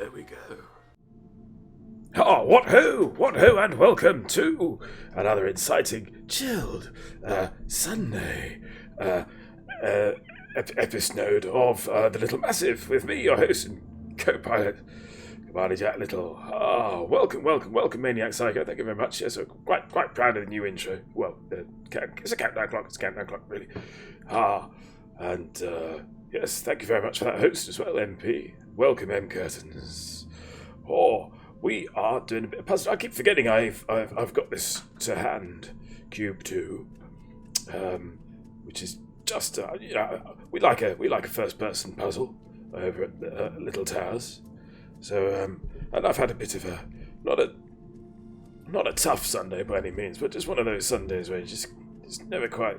there we go. Oh, what ho, and welcome to another exciting, chilled Sunday episode of The Little Massive with me, your host and co-pilot, Commander Jack Lyttle. Welcome, Maniac Psycho. Thank you very much. Yes, I'm quite proud of the new intro. Well, it's a countdown clock, really. Yes, thank you very much for that host as well, MP. Welcome, M Curtains. We are doing a bit of puzzle. I keep forgetting I've got this to hand, Q.U.B.E, which is just we like a first person puzzle over at Little Towers. So and I've had a bit of a not a tough Sunday by any means, but just one of those Sundays where you just never quite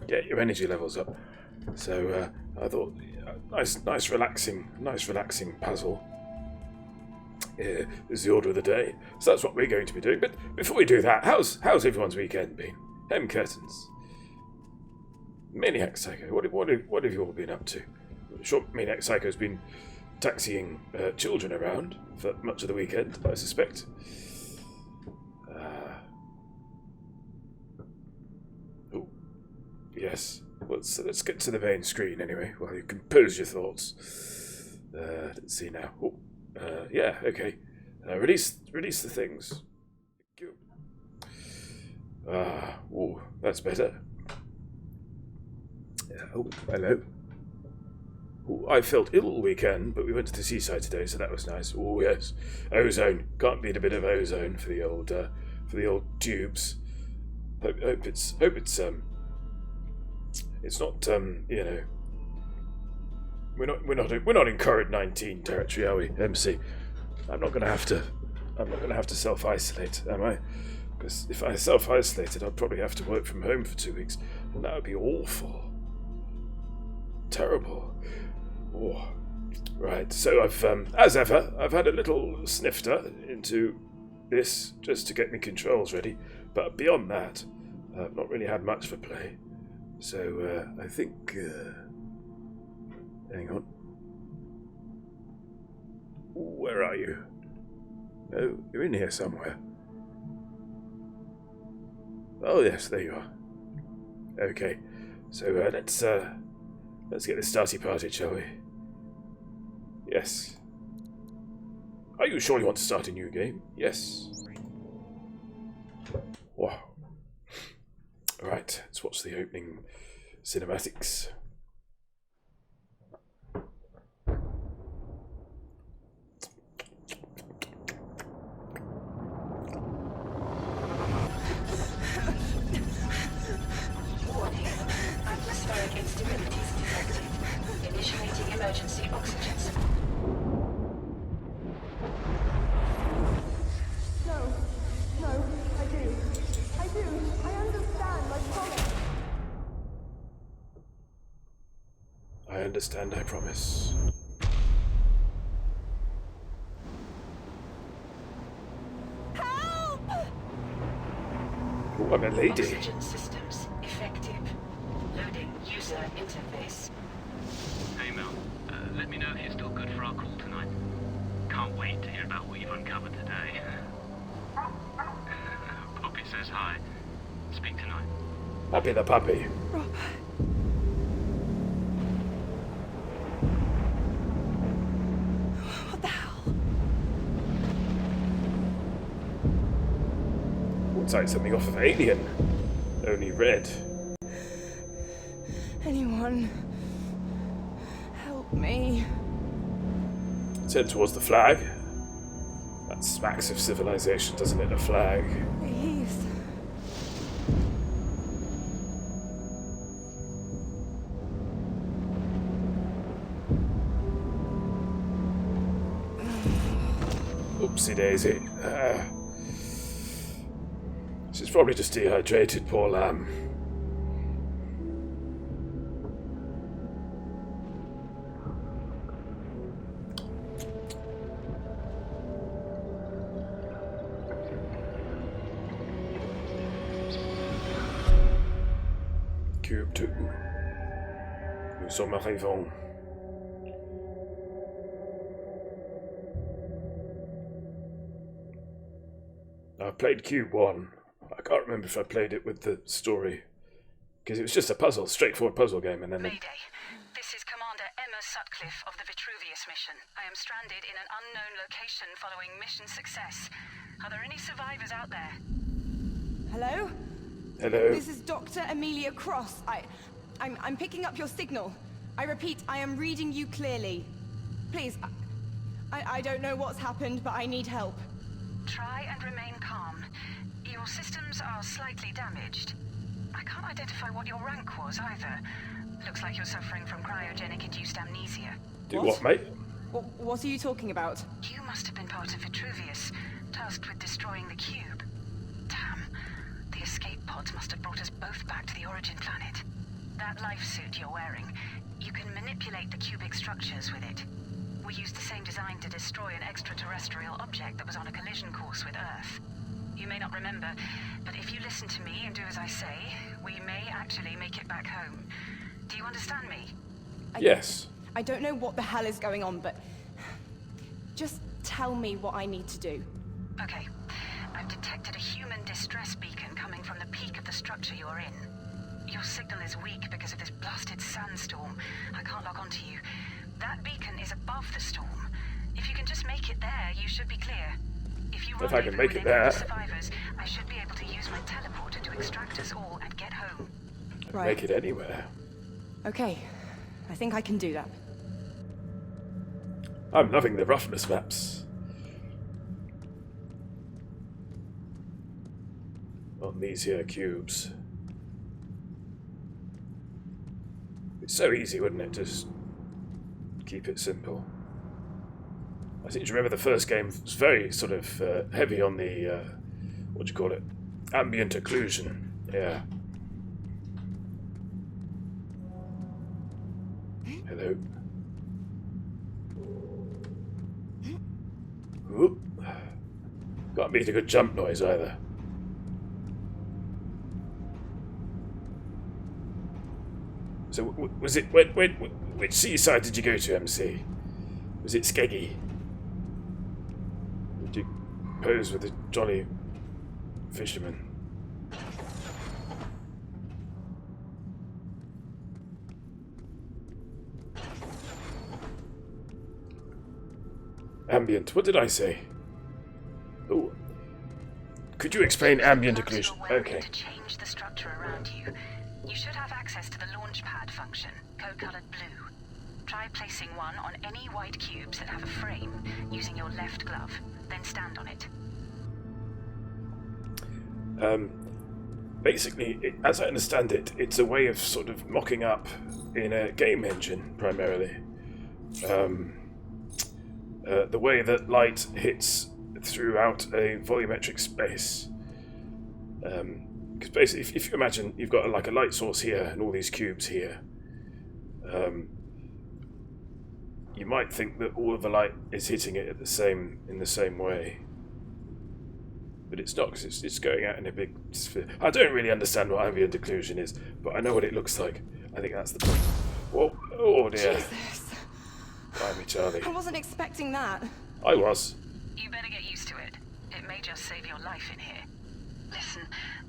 get your energy levels up. So I thought nice relaxing puzzle is the order of the day. So that's what we're going to be doing. But before we do that, how's everyone's weekend been? M Curtains, Maniac Psycho, what have you all been up to? I'm sure Maniac Psycho's been taxiing children around for much of the weekend, I suspect. Yes. Well, so let's get to the main screen anyway, while you compose your thoughts. Let's see now. Yeah, okay. Release the things. Thank you. That's better. Hello. I felt ill all weekend, but we went to the seaside today, so that was nice. Oh yes, ozone. Can't beat a bit of ozone for the old tubes. Hope it's not, we're not in COVID-19 territory, are we, MC? I'm not gonna have to self-isolate, am I? Because if I self-isolated, I'd probably have to work from home for 2 weeks, and that would be awful, terrible. Oh, right. So as ever, I've had a little snifter into this just to get me controls ready, but beyond that, I've not really had much for play. So, I think, hang on. Where are you? Oh, you're in here somewhere. Oh, yes, there you are. Okay, so, let's get this starty party, shall we? Yes. Are you sure you want to start a new game? Yes. Wow. Right, let's watch the opening cinematics. Warning. Atmospheric instabilities detected. Initiating emergency oxygen supply. No, I do. I understand, I promise. I understand, I promise. Help! Oh, I'm a lady. Oxygen systems effective. Loading user interface. Hey Mel, let me know if you're still good for our call tonight. Can't wait to hear about what you've uncovered today. Poppy says hi. Speak tonight. Puppy the puppy. What the hell? Looks like something off of Alien. Only red. Anyone? Help me. Let's head towards the flag. That smacks of civilization, doesn't it? A flag. Please. Oopsie daisy. She's probably just dehydrated, poor lamb. Q.U.B.E. Nous sommes arrivés. I played Q1. I can't remember if I played it with the story. Because it was just a puzzle, straightforward puzzle game, and then... Mayday. This is Commander Emma Sutcliffe of the Vitruvius mission. I am stranded in an unknown location following mission success. Are there any survivors out there? Hello? Hello? This is Dr. Amelia Cross. I'm picking up your signal. I repeat, I am reading you clearly. Please, I don't know what's happened, but I need help. Try and remain calm. Your systems are slightly damaged. I can't identify what your rank was either. Looks like you're suffering from cryogenic-induced amnesia. Do what, mate? What are you talking about? You must have been part of Vitruvius, tasked with destroying the cube. Damn. The escape pods must have brought us both back to the origin planet. That life suit you're wearing, you can manipulate the cubic structures with it. We used the same design to destroy an extraterrestrial object that was on a collision course with Earth. You may not remember, but if you listen to me and do as I say, we may actually make it back home. Do you understand me? Yes. I don't know what the hell is going on, but just tell me what I need to do. Okay. I've detected a human distress beacon coming from the peak of the structure you're in. Your signal is weak because of this blasted sandstorm. I can't log on to you. That beacon is above the storm. If you can just make it there, you should be clear. If I can make it with any there. of the survivors, I should be able to use my teleporter to extract us all and get home. Right. Make it anywhere. Okay. I think I can do that. I'm loving the roughness maps. On these here cubes. It's so easy, wouldn't it? Just keep it simple. I seem to remember the first game was very sort of heavy on the, what do you call it? Ambient occlusion. Yeah. Hello. Whoop. Can't beat a good jump noise either. So, was it... which seaside did you go to, MC? Was it Skeggy? Did you pose with the jolly fisherman? Ambient. What did I say? Oh. Could you explain ambient occlusion? Okay. To change the structure around you, you should have access to the launch pad function, code-colored blue. Try placing one on any white cubes that have a frame using your left glove, then stand on it. Basically, as I understand it, it's a way of sort of mocking up in a game engine, primarily. The way that light hits throughout a volumetric space. Because basically, if you imagine you've got like a light source here and all these cubes here, you might think that all of the light is hitting it in the same way. But it's not, because it's going out in a big sphere. I don't really understand what ambient occlusion is, but I know what it looks like. I think that's the point. Whoa, oh dear. Jesus. Blimey, Charlie. I wasn't expecting that. I was. You better get used to it. It may just save your life in here. Listen,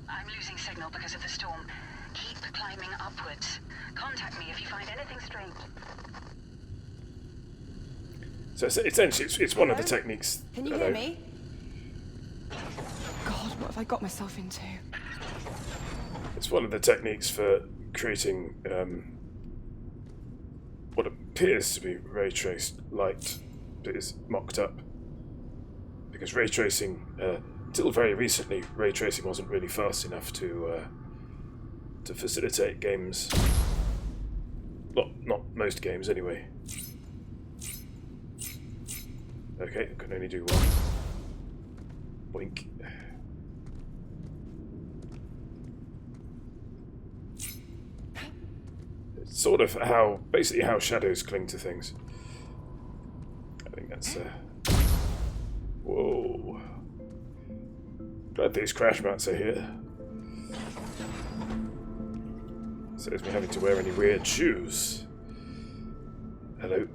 I'm losing signal because of the storm. Keep climbing upwards. Contact me if you find anything strange. So essentially, it's one of the techniques. Can you hear me? God, what have I got myself into? It's one of the techniques for creating what appears to be ray traced light that is mocked up. Because ray tracing, until very recently, ray tracing wasn't really fast enough to facilitate games. Not most games, anyway. Okay, I can only do one. Boink. It's sort of basically how shadows cling to things. I think that's, whoa. Glad these crash mats are here. Saves me having to wear any weird shoes. Hello.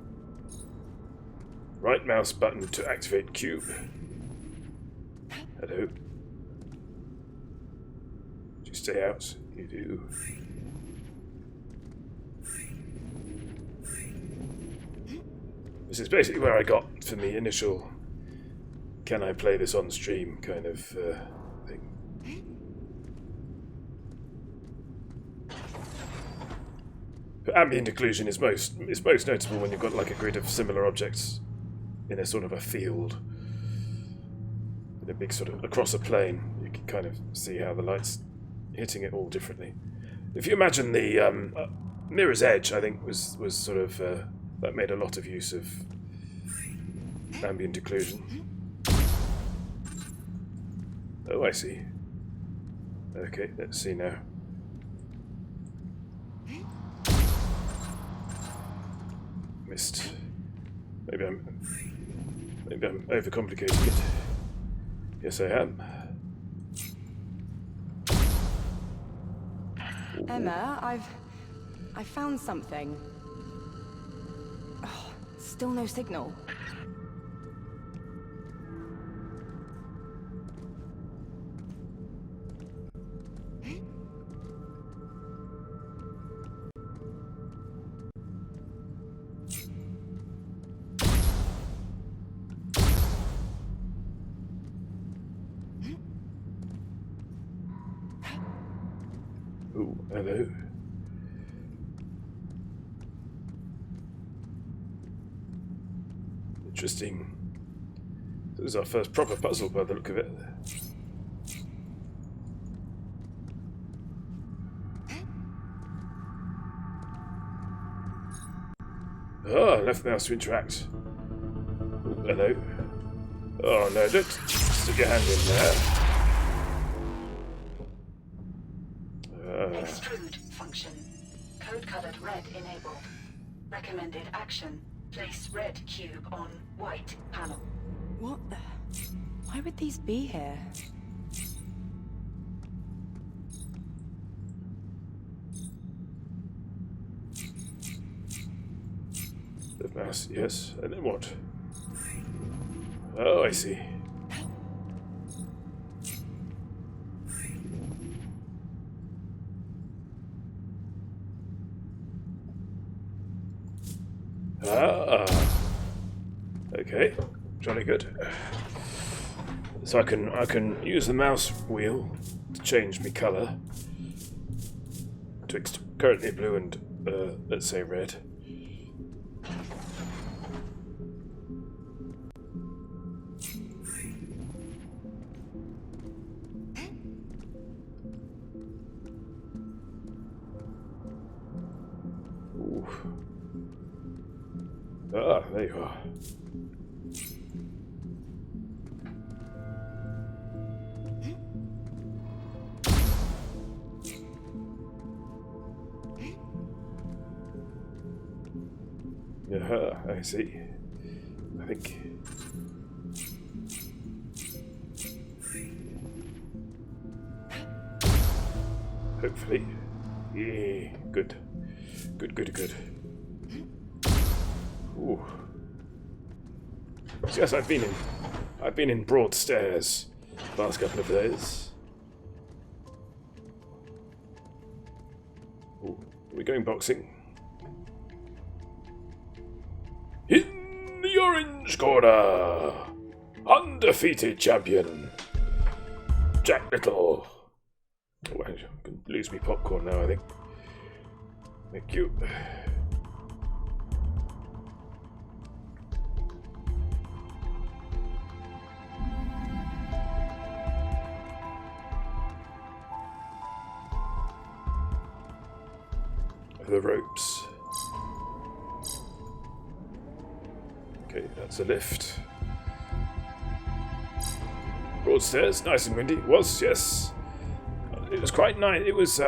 Right mouse button to activate cube. Hello. stay out. You do. This is basically where I got from the initial "can I play this on stream" kind of thing. But ambient occlusion is most notable when you've got like a grid of similar objects in a sort of a field, in a big sort of across a plane. You can kind of see how the light's hitting it all differently. If you imagine the Mirror's Edge, I think was sort of that made a lot of use of ambient occlusion. Oh, I see. Okay, let's see now. Missed. Maybe I'm overcomplicating it. Yes, I am. Emma, I found something. Oh, still no signal. Oh, hello. Interesting. This is our first proper puzzle by the look of it. Ah, left mouse to interact. Oh, hello. Oh no, don't stick your hand in there. Extrude function. Code colored red enabled. Recommended action. Place red cube on white panel. What the? Why would these be here? Left mouse, yes. And then what? Oh, I see. Ah, okay, jolly good. So I can use the mouse wheel to change my colour twixt currently blue and let's say red. Ooh. Ah, there you are. I see. I think. Hopefully. Yeah, good. Good. Ooh. So yes, I've been in Broadstairs the last couple of days. Ooh, are we going boxing? In the orange corner, undefeated champion, Jack Lyttle. Oh, I can lose me popcorn now, I think. Thank you. The ropes. Okay, that's a lift. Broadstairs, nice and windy. It was, yes. It was quite nice. It was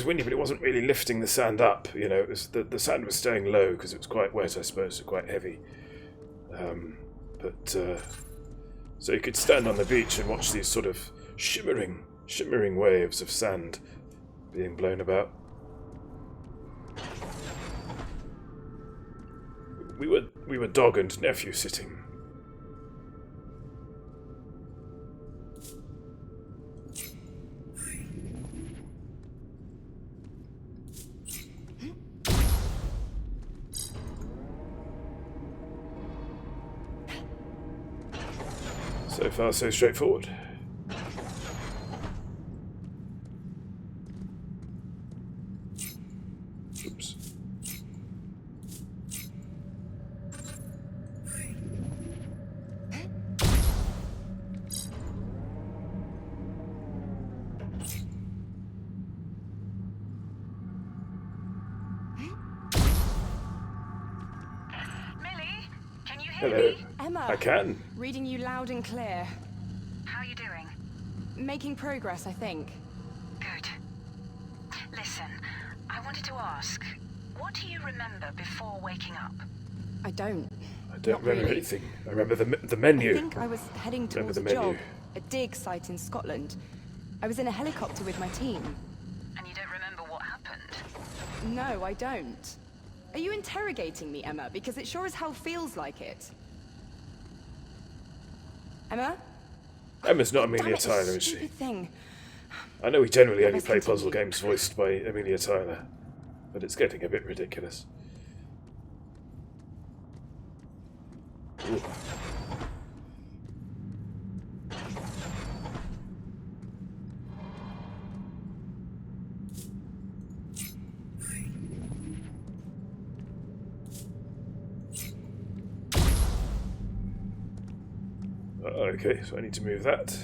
windy, but it wasn't really lifting the sand up. You know, it was the sand was staying low because it was quite wet, I suppose, quite heavy. So you could stand on the beach and watch these sort of shimmering waves of sand being blown about. We were dog and nephew sitting. So far, so straightforward. Oops. Millie, can you hear Hello. me? Emma! I can. Reading you loud and clear. How are you doing? Making progress, I think. Good. Listen, I wanted to ask, what do you remember before waking up? I don't. I don't Not remember really. anything. I remember the menu. I think I was heading Remember towards a the menu. job, a dig site in Scotland. I was in a helicopter with my team. And you don't remember what happened? No, I don't. Are you interrogating me, Emma? Because it sure as hell feels like it. Emma? Emma's not Damn Amelia it, Tyler, this is she? stupid thing. I know we generally only Let's play puzzle continue. games voiced by Amelia Tyler, but it's getting a bit ridiculous. Ooh. Okay, so I need to move that.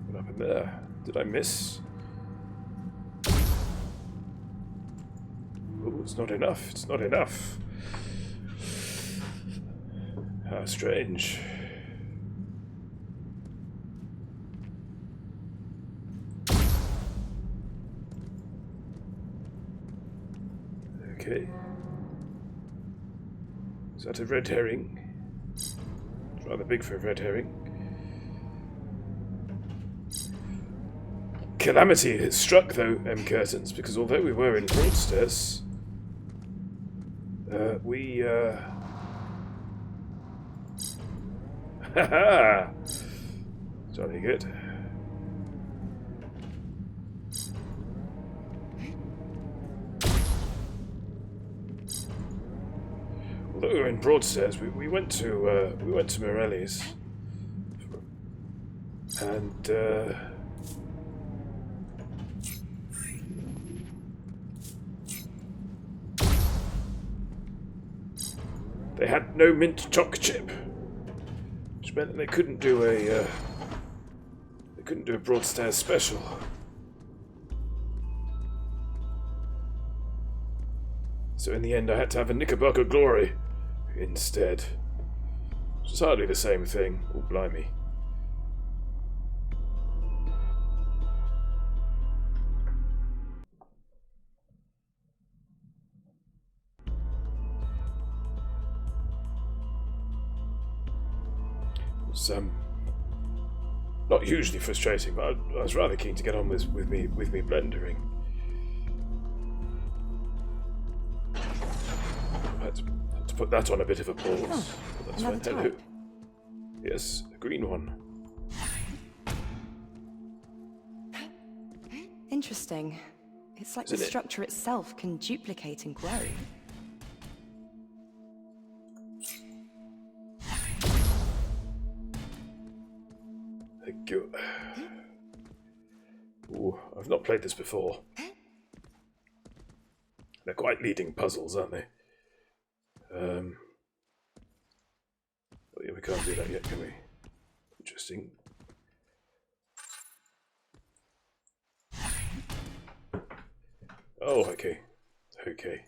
What happened there? Did I miss? Oh, it's not enough. It's not enough. How strange. Okay. Is that a red herring? It's rather big for a red herring. Calamity has struck, though, Curtains, because although we were in Broadstairs, we, haha! Jolly good. Although we were in Broadstairs, we went to Morelli's, and they had no mint choc chip, which meant that they couldn't do a Broadstairs special. So in the end, I had to have a Knickerbocker Glory instead, which is hardly the same thing. Oh, blimey. It's not hugely frustrating, but I was rather keen to get on with me blendering. I had to put that on a bit of a pause. Oh, But that's another fine. Hello. type. Yes, a green one. Interesting. It's like Isn't the it? structure itself can duplicate and grow. Thank you. Ooh, I've not played this before. They're quite leading puzzles, aren't they? Well, yeah, we can't do that yet, can we? Interesting. Oh, okay. Okay.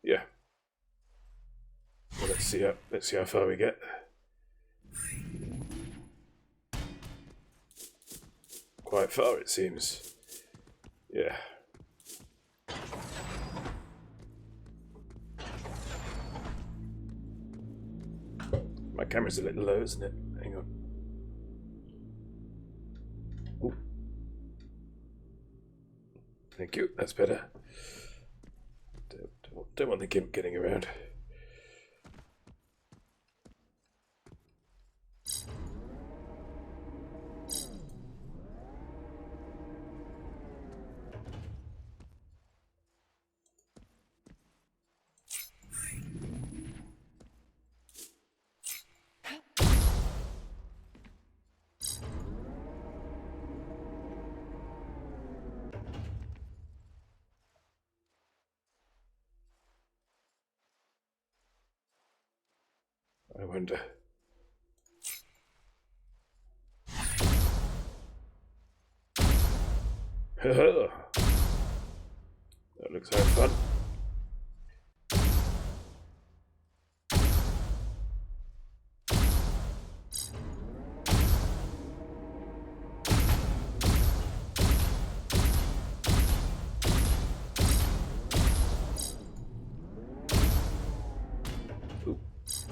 Yeah. Well, let's see how far we get. Quite far, it seems. Yeah. My camera's a little low, isn't it? Hang on. Ooh. Thank you. That's better. Don't want the gimp getting around. I wonder. That looks like fun. Ooh,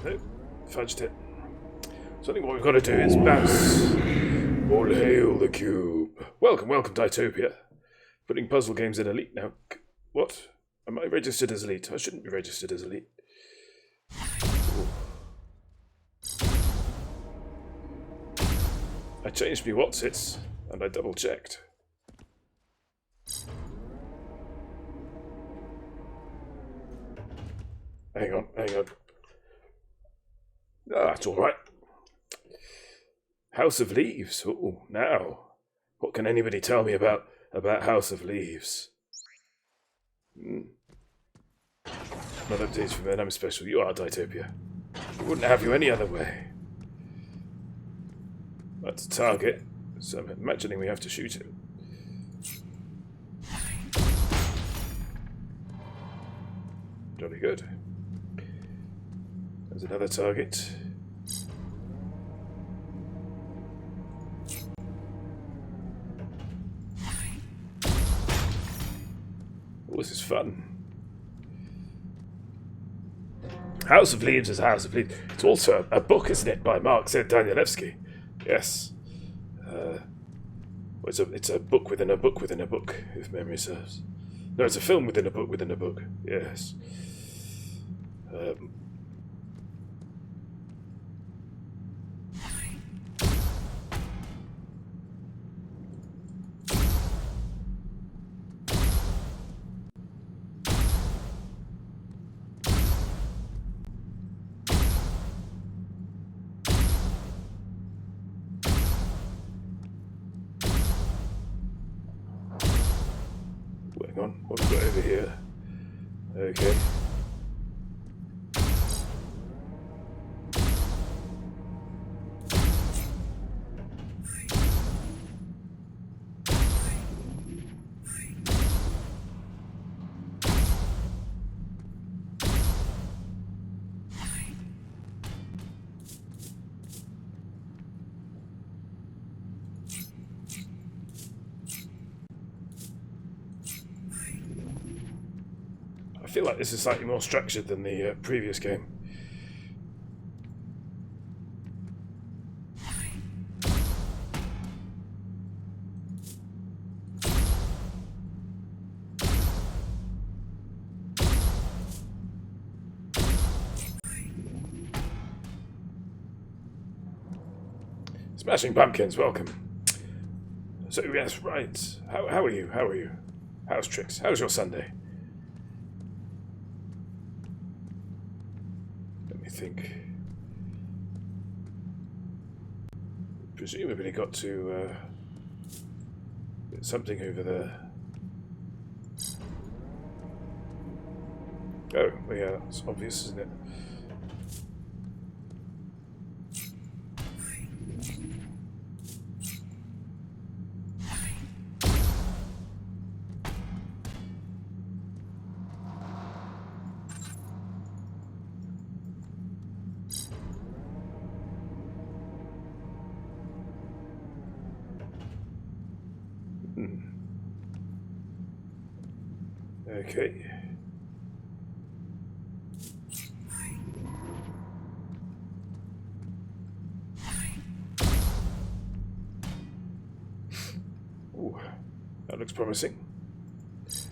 no, fudged it. So I think what we've got to do is bounce. All hail the cube. Welcome, welcome, Ditopia. Putting puzzle games in Elite now. What? Am I registered as Elite? I shouldn't be registered as Elite. Ooh. I changed me whatsits, and I double checked. Hang on, hang on. Ah, that's alright. House of Leaves. Oh, now. What can anybody tell me about House of Leaves? Not updates from when I'm special. You are Ditopia. We wouldn't have you any other way. That's a target, so I'm imagining we have to shoot him. Jolly good. There's another target. Oh, this is fun. House of Leaves is House of Leaves. It's also a book, isn't it, by Mark Z. Danielewski? Yes. It's a book within a book within a book, if memory serves. No, it's a film within a book within a book. Yes. Hang on, what have we got over here? Okay. I feel like this is slightly more structured than the previous game. Smashing Pumpkins, welcome. So yes, right. How are you? How are you? How's Trix? How's your Sunday? Think presumably got to get something over there. Oh, well, yeah, that's obvious, isn't it? Okay. Ooh, that looks promising. If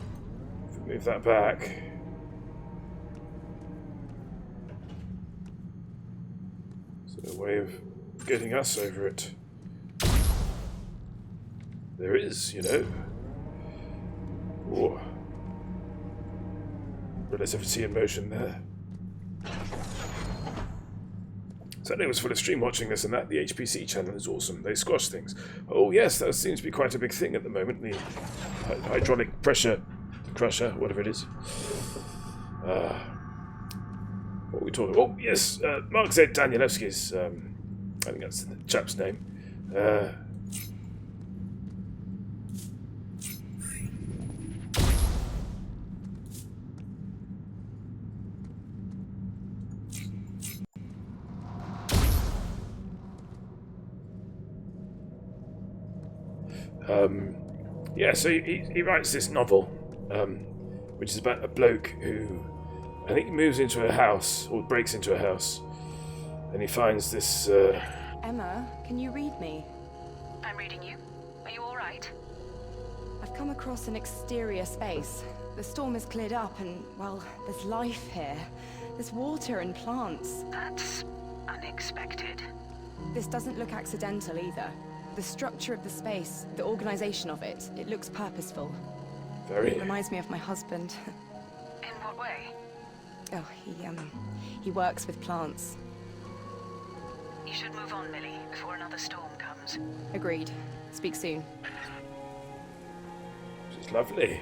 we move that back. Is there a way of getting us over it? There is, you know. Ooh. Relativity in motion there. Certainly was full of stream watching this and that. The HPC channel is awesome. They squash things. Oh yes, that seems to be quite a big thing at the moment. The hydraulic pressure crusher, whatever it is. What are we talking about? Oh, yes, Mark Z. Danielewski's, I think that's the chap's name. Yeah, so he writes this novel, which is about a bloke who, I think he moves into a house, or breaks into a house, and he finds this, Emma, can you read me? I'm reading you. Are you all right? I've come across an exterior space. The storm has cleared up and, well, there's life here. There's water and plants. That's unexpected. This doesn't look accidental either. The structure of the space, the organization of it, it looks purposeful. very... It reminds me of my husband. In what way? Oh, he works with plants. You should move on, Millie, before another storm comes. Agreed. Speak soon. It's lovely.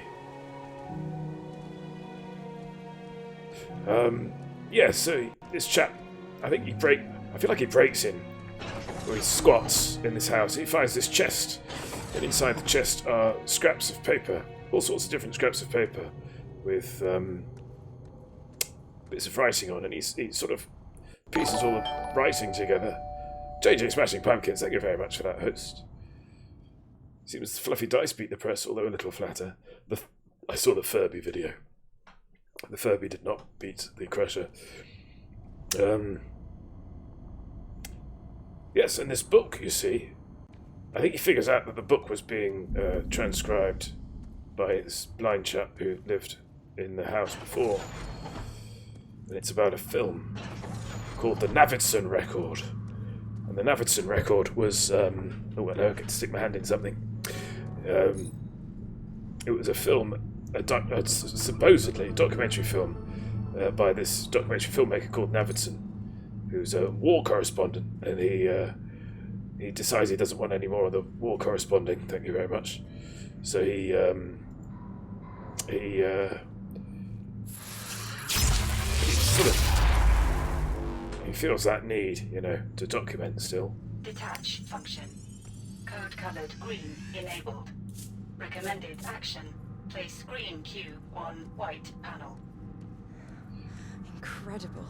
Yeah, so this chap, I feel like he breaks in, or he squats in this house. He finds this chest, and inside the chest are scraps of paper, all sorts of different scraps of paper, with bits of writing on, and he sort of pieces all the writing together. JJ Smashing Pumpkins, thank you very much for that, host. Seems Fluffy Dice beat the press, although a little flatter. I saw the Furby video. The Furby did not beat the Crusher. Yes, and this book, you see, I think he figures out that the book was being transcribed by this blind chap who lived in the house before. And it's about a film called The Navidson Record. And the Navidson Record was... oh, well, I get to stick my hand in something. It was a film, supposedly a documentary film, by this documentary filmmaker called Navidson, who's a war correspondent, and he decides he doesn't want any more of the war corresponding. Thank you very much. So he feels that need, to document still. Detach function. Code colored green enabled. Recommended action. Place green cube on white panel. Incredible.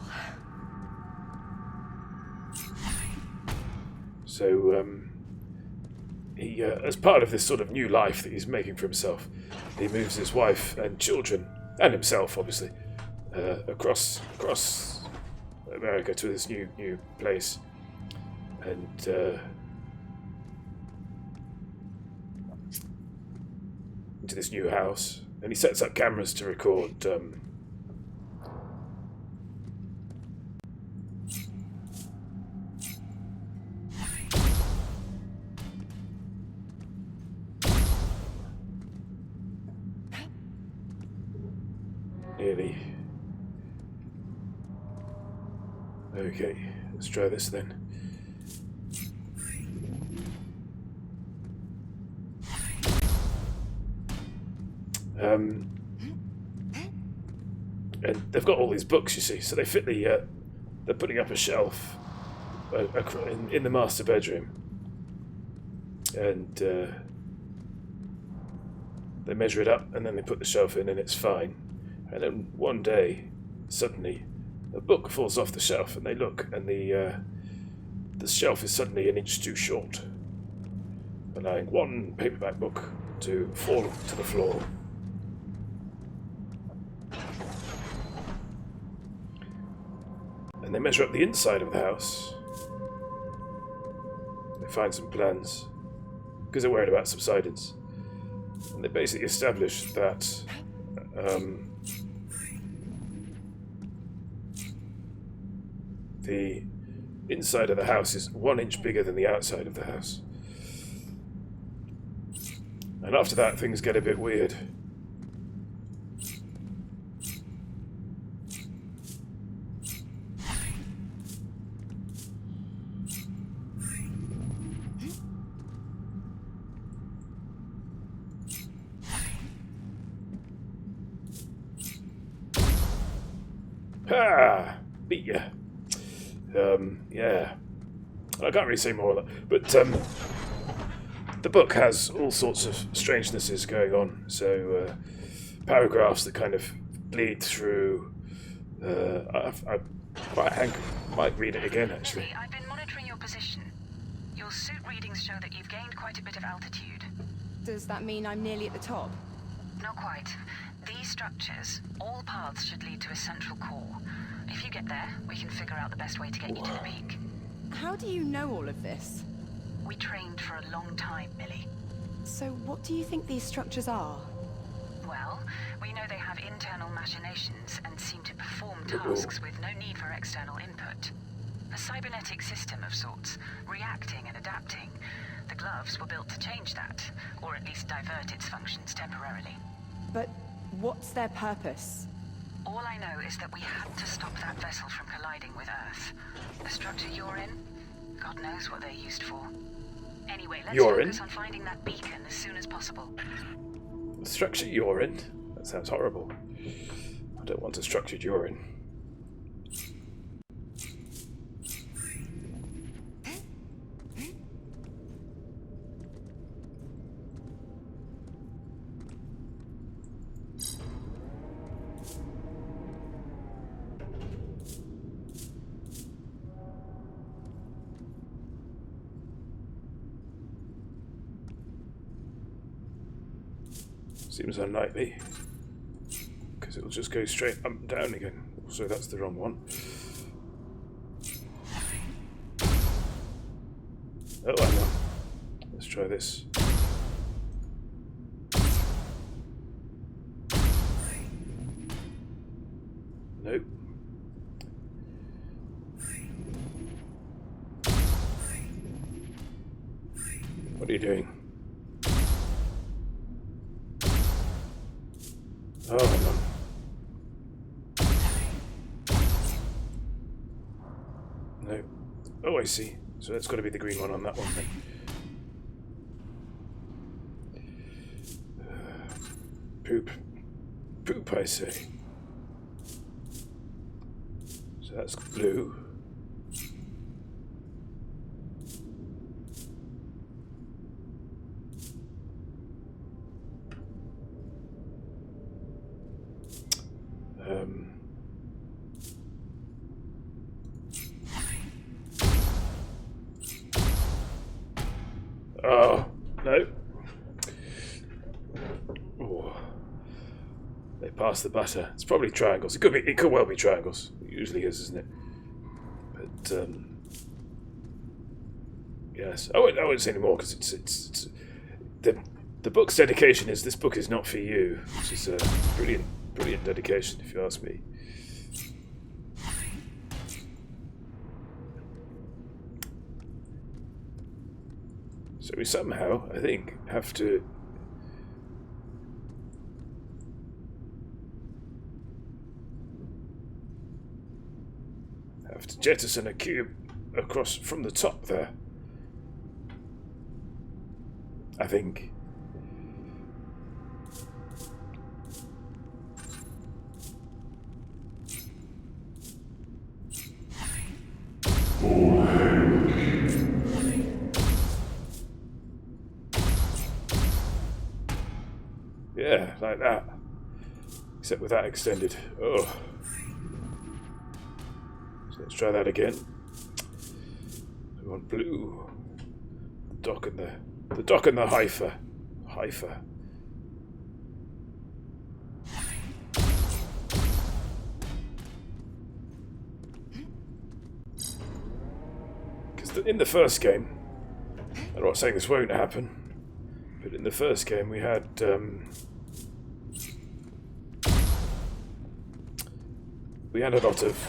So, he, as part of this sort of new life that he's making for himself, he moves his wife and children, and himself, obviously, across America to this new place, and into this new house, and he sets up cameras to record. Nearly. Okay, let's try this then. And they've got all these books, you see, so they fit they're putting up a shelf in the master bedroom, and they measure it up, and then they put the shelf in, and it's fine. And then one day, suddenly, a book falls off the shelf, and they look, and the shelf is suddenly an inch too short, allowing one paperback book to fall to the floor. And they measure up the inside of the house. They find some plans, because they're worried about subsidence. And they basically establish that the inside of the house is 1 inch bigger than the outside of the house. And after that, things get a bit weird. Ha! beat you. Yeah. I can't really say more of that. But the book has all sorts of strangenesses going on. So paragraphs that kind of bleed through. I might read it again, actually. Lily, I've been monitoring your position. Your suit readings show that you've gained quite a bit of altitude. Does that mean I'm nearly at the top? Not quite. These structures, all paths should lead to a central core. If you get there, we can figure out the best way to get you to the peak. How do you know all of this? We trained for a long time, Millie. So what do you think these structures are? Well, we know they have internal machinations and seem to perform tasks with no need for external input. A cybernetic system of sorts, reacting and adapting. The gloves were built to change that, or at least divert its functions temporarily. But what's their purpose? All I know is that we had to stop that vessel from colliding with Earth. The structure you're in, God knows what they're used for. Anyway, let's focus on finding that beacon as soon as possible. The structure you're in? That sounds horrible. I don't want a structured urine. Seems unlikely, because it'll just go straight up and down again. So that's the wrong one. Oh, I know. Let's try this. Nope. What are you doing? Oh, no. No. Oh, I see. So that's got to be the green one on that one then. Poop. Poop, I say. So that's blue. Oh, no. Oh. They passed the butter. It's probably triangles. It could well be triangles. It usually is, isn't it? But yes. I won't say any more because it's the book's dedication is this book is not for you, which is a brilliant dedication if you ask me. So we somehow, I think, have to jettison a cube across from the top there. I think. Yeah, like that. Except with that extended. Oh. So let's try that again. We want blue. The dock and the Haifa. Haifa. Because in the first game, I'm not saying this won't happen, but in the first game we had a lot of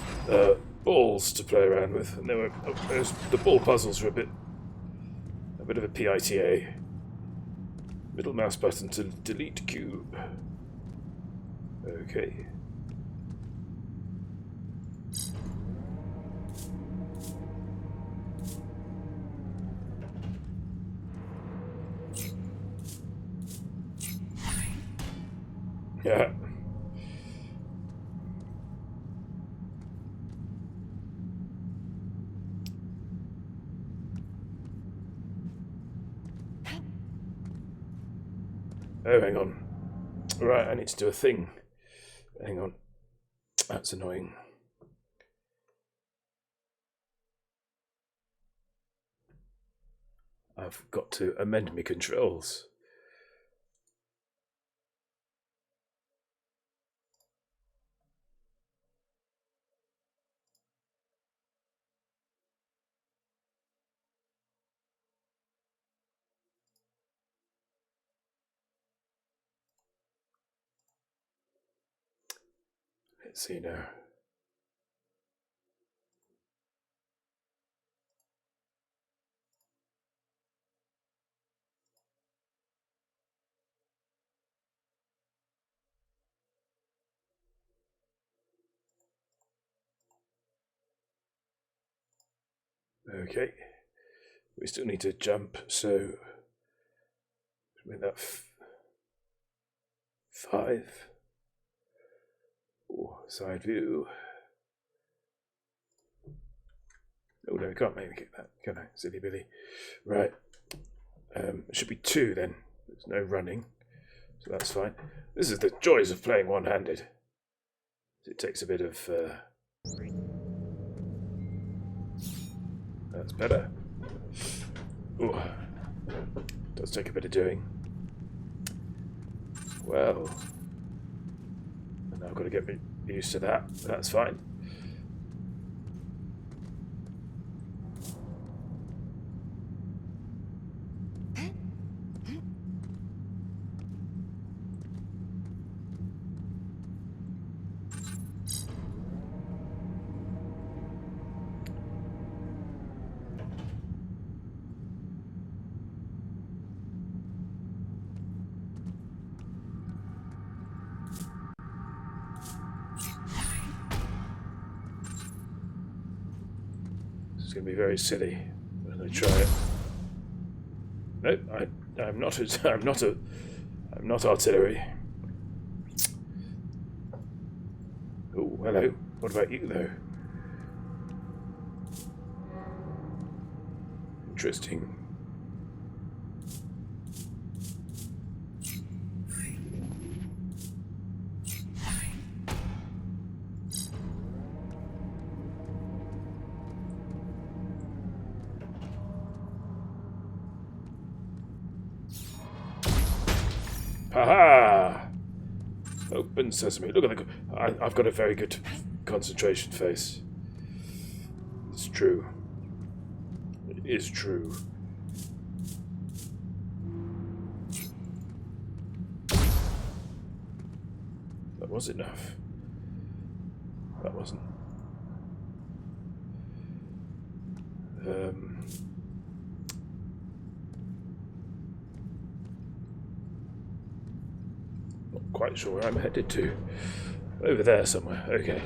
balls to play around with, and the ball puzzles were a bit of a PITA. Middle mouse button to delete cube. Okay. Yeah. Oh, hang on. Right, I need to do a thing. Hang on. That's annoying. I've got to amend my controls. Let's see now. Okay. We still need to jump, so with that 5. Ooh, side view. Oh no, we can't make that, can I? Silly Billy. Right. It should be 2 then. There's no running, so that's fine. This is the joys of playing one-handed. It takes a bit of... That's better. Ooh. Does take a bit of doing. Well... And I've got to get used to that. That's fine. It's going to be very silly when I try it. Nope, I'm not. I'm not artillery. Oh, hello. What about you, though? Interesting. Haha! Open sesame. Look at the... I've got a very good concentration face. It's true. It is true. That was enough. That wasn't. Not quite sure where I'm headed to. Over there somewhere. Okay.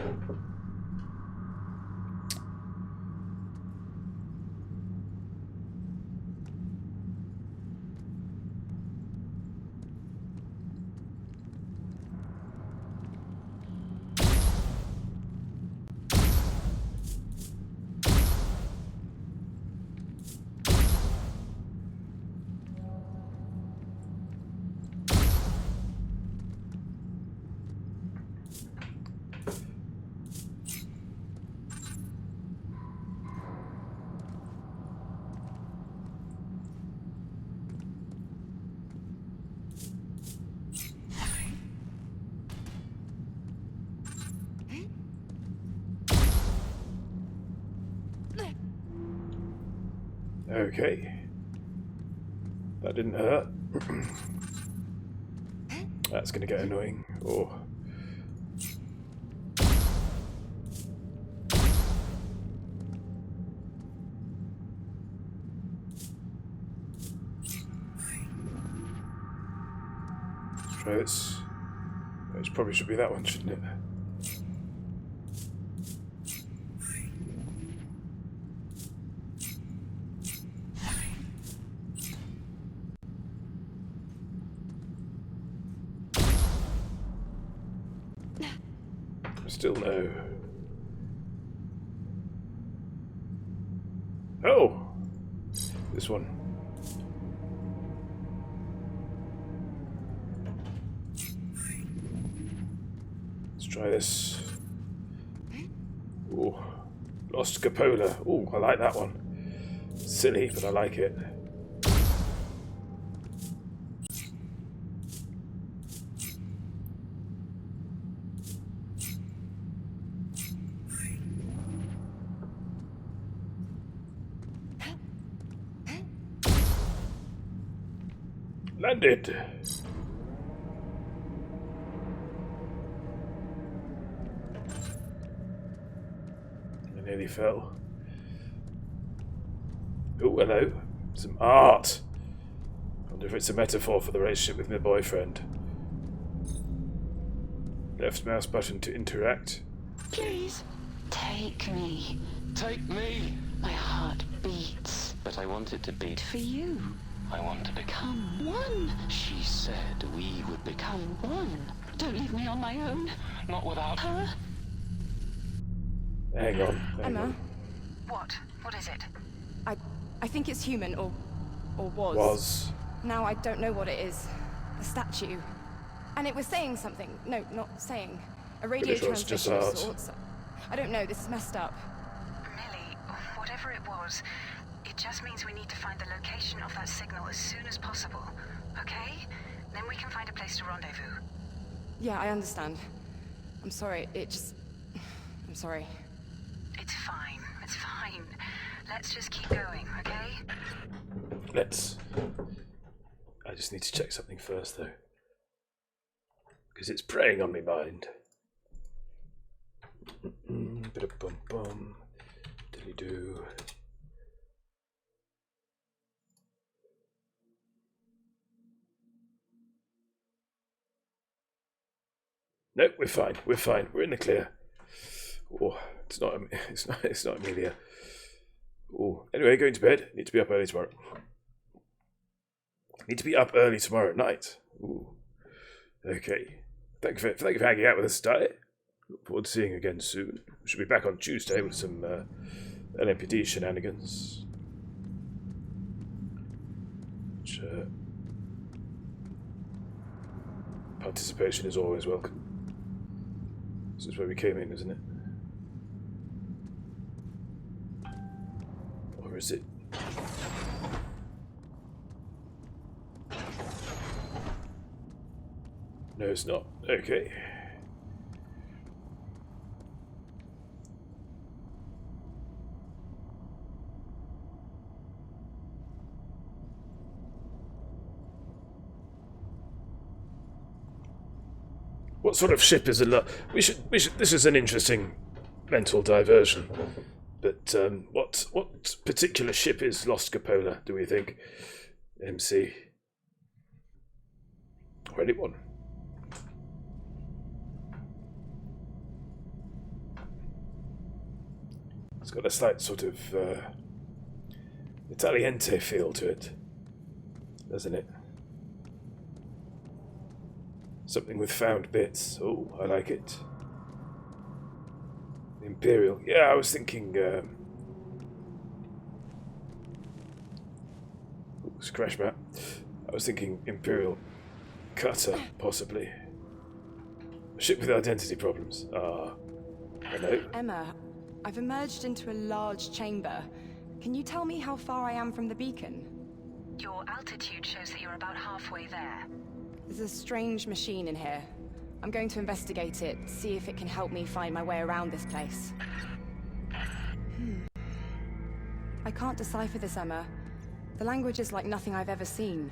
Okay. That didn't hurt. That's going to get annoying. Oh. Let's try this. It probably should be that one, shouldn't it? Still no. Oh! This one. try this. Ooh. Lost Cupola. Ooh, I like that one. Silly, but I like it. Landed. I nearly fell. Oh, hello. Some art. I wonder if it's a metaphor for the relationship with my boyfriend. Left mouse button to interact. Please, take me. Take me! My heart beats But I want it to beat. for you. I want to become. Come one. She said we would become. Come one. Don't leave me on my own. Not without Her? Hang on. Hang Emma, on. What? What is it? I think it's human, or was. Was. Now I don't know what it is. A statue. And it was saying something. No, not saying. A radio Pretty sure it's just transmission of art. sorts. I don't know, this is messed up. Millie, whatever it was, it just means we need to find the location of that signal as soon as possible. Okay? Then we can find a place to rendezvous. Yeah, I understand. I'm sorry, I'm sorry. It's fine. It's fine. Let's just keep going, okay? Let's. I just need to check something first, though. Because it's preying on my mind. Bit of bum bum. Dilly do. Nope, we're fine. We're fine. We're in the clear. Oh, it's not. It's not Amelia. Oh, anyway, going to bed. Need to be up early tomorrow. Need to be up early tomorrow night. Ooh. Okay. Thank you for hanging out with us today. Look forward to seeing you again soon. We should be back on Tuesday with some LMPD shenanigans. Which, participation is always welcome. This is where we came in, isn't it? Or is it? No, it's not. Okay. What sort of ship is it? We should. This is an interesting mental diversion. But what particular ship is Lost Cupola? Do we think, MC, or anyone? It's got a slight sort of Italiente feel to it, doesn't it? Something with found bits. Oh, I like it. Imperial. Yeah, I was thinking. Crash map. I was thinking Imperial cutter, possibly. A ship with identity problems. Ah, hello. Emma, I've emerged into a large chamber. Can you tell me how far I am from the beacon? Your altitude shows that you're about halfway there. There's a strange machine in here. I'm going to investigate it, see if it can help me find my way around this place. I can't decipher this, Emma. The language is like nothing I've ever seen.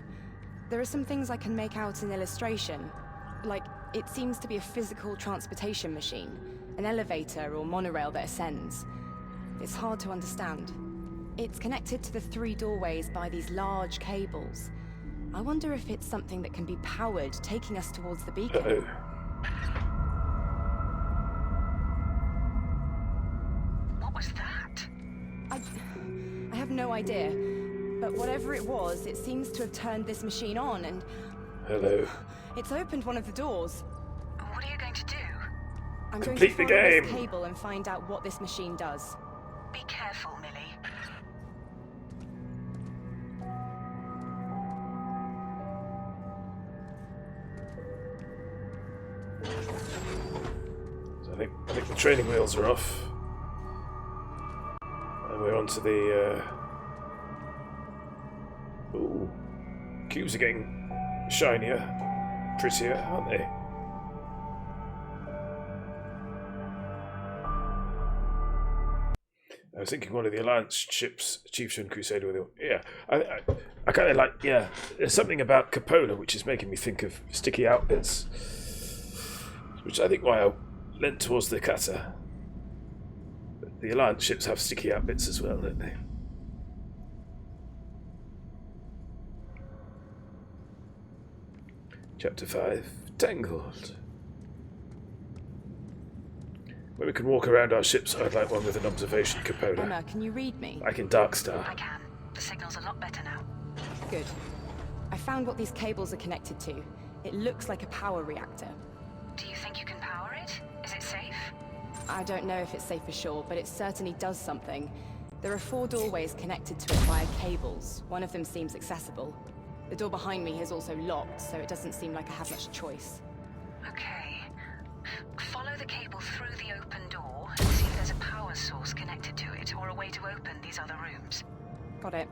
There are some things I can make out in illustration. Like, it seems to be a physical transportation machine. An elevator or monorail that ascends. It's hard to understand. It's connected to the 3 doorways by these large cables. I wonder if it's something that can be powered, taking us towards the beacon. Uh-oh. What was that? I have no idea. But whatever it was, it seems to have turned this machine on and... Hello. It's opened one of the doors. What are you going to do? I'm Complete the going to follow game. this cable and find out what this machine does. Be careful, Millie. I think the training wheels are off. And we're onto the... Ooh. Cubes are getting shinier, prettier, aren't they? I was thinking one of the Alliance ships, Chieftain Crusader with the... Yeah, I kind of like... Yeah, there's something about cupola which is making me think of sticky out bits. Which I think why I leant towards the cutter. But the Alliance ships have sticky out bits as well, don't they? Chapter 5, Tangled. When we can walk around our ships, I'd like one with an observation cupola. Emma, can you read me? Like in Darkstar. I can. The signal's a lot better now. Good. I found what these cables are connected to. It looks like a power reactor. Do you think you can power it? Is it safe? I don't know if it's safe for sure, but it certainly does something. There are 4 doorways connected to it via cables. One of them seems accessible. The door behind me is also locked, so it doesn't seem like I have much choice. Okay. Follow the cable through the open door and see if there's a power source connected to it or a way to open these other rooms. Got it.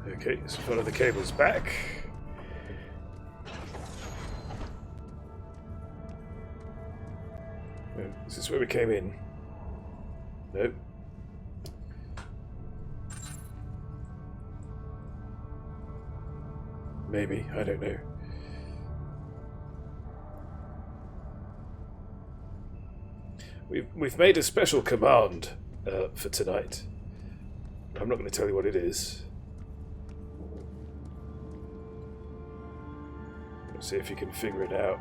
Okay, so follow the cables back. Is this where we came in? Nope. Maybe, I don't know. We've made a special command for tonight. I'm not going to tell you what it is. Let's see if you can figure it out.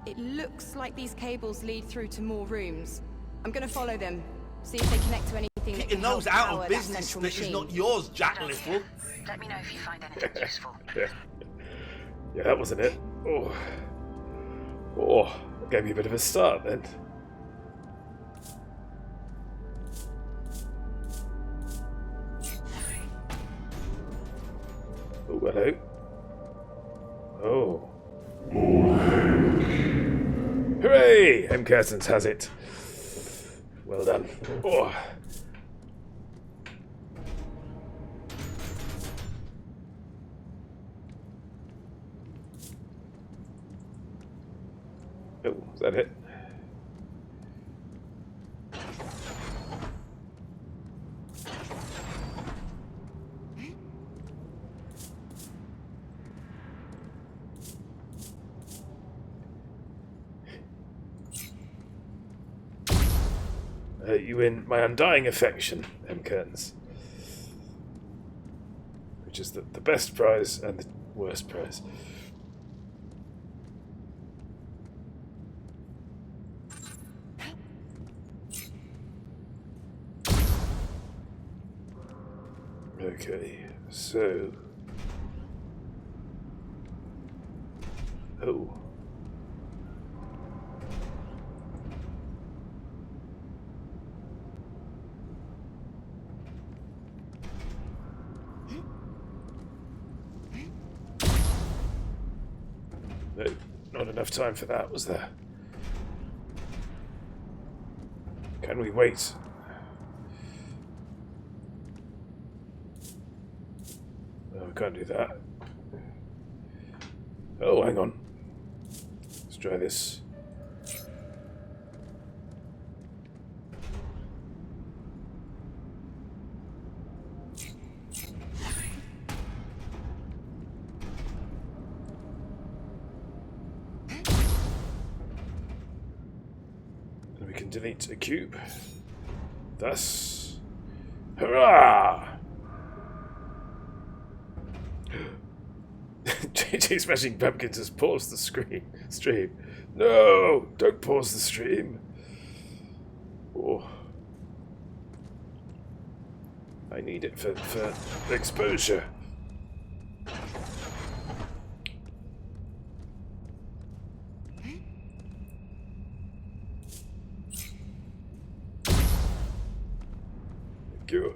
It looks like these cables lead through to more rooms. I'm gonna follow them. See if they connect to anything that Getting can help those out power of that business central that is machine. not yours, Jack Good Little. idea. Let me know if you find anything useful. Yeah, that wasn't it. Oh, gave me a bit of a start then. Oh, hello. Oh. Hooray! M. Curtains has it. Well done. Oh. Oh, is that it? You win my undying affection, M. Curtains. Which is the best prize and the worst prize. Okay, so... Oh. No, not enough time for that, was there? Can we wait? No, we can't do that. Oh, hang on. Let's try this. And we can delete a cube. Thus, hurrah! JJ Smashing Pumpkins has paused the stream. No! Don't pause the stream. Oh. I need it for exposure. Thank you.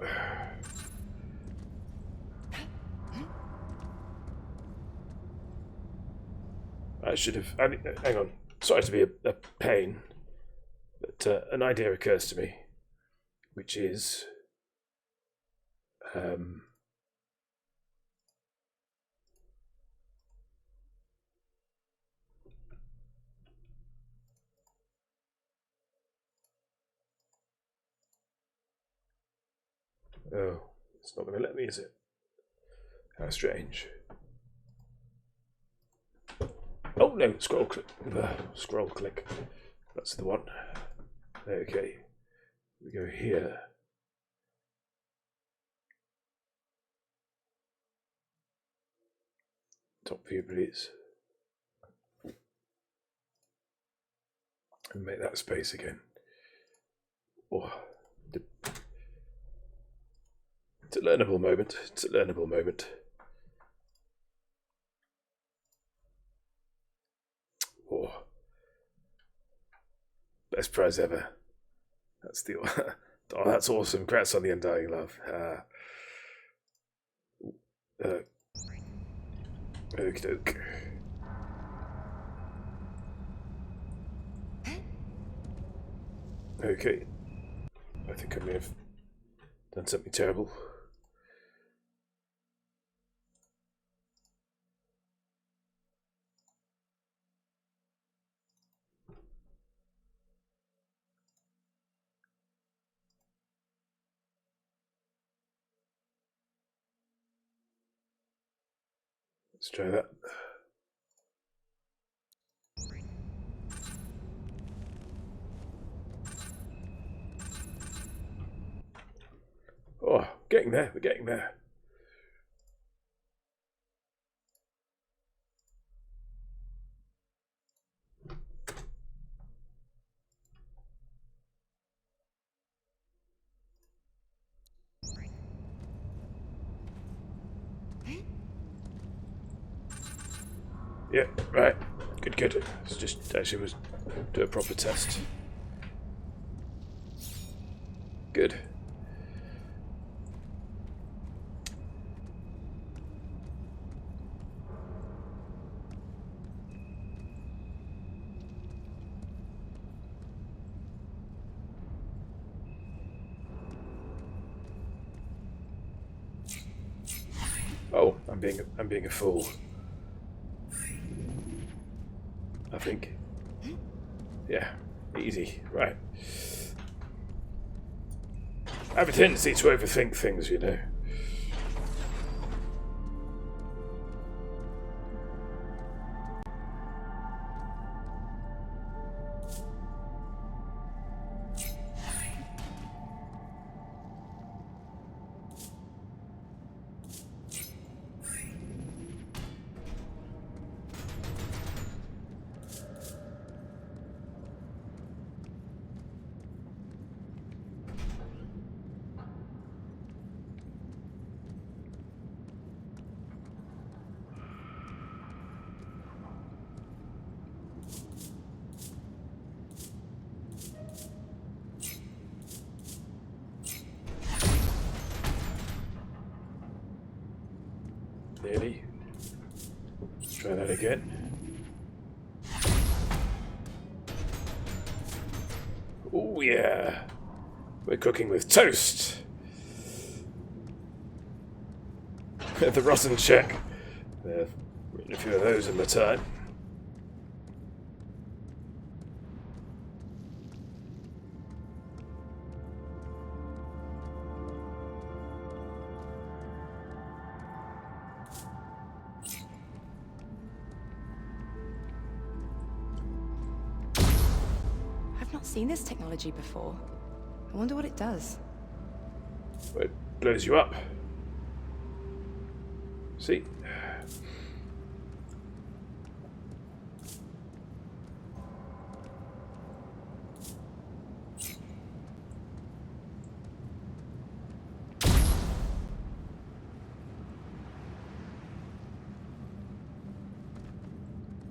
I should have. Hang on. Sorry to be a pain, but an idea occurs to me, which is. Oh, it's not going to let me, is it? How strange. Oh no, scroll click. Scroll click. That's the one. Okay. We go here. Top view, please. And make that space again. Oh, it's a learnable moment. It's a learnable moment. Oh, best prize ever. That's the. Oh, that's awesome. Congrats on the Undying Love. Okie doke. Okay. I think I may have done something terrible. Let's try that. Oh, getting there. We're getting there. Yeah, right. Good, good. It's just actually was do a proper test. Good. Oh, I'm being a fool. I think. Yeah, easy. Right. I have a tendency to overthink things, you know. Nearly. Let's try that again. Oh yeah. We're cooking with toast. The rotten check. I've written a few of those in the time. I've not seen this technology before. I wonder what it does. It blows you up. See?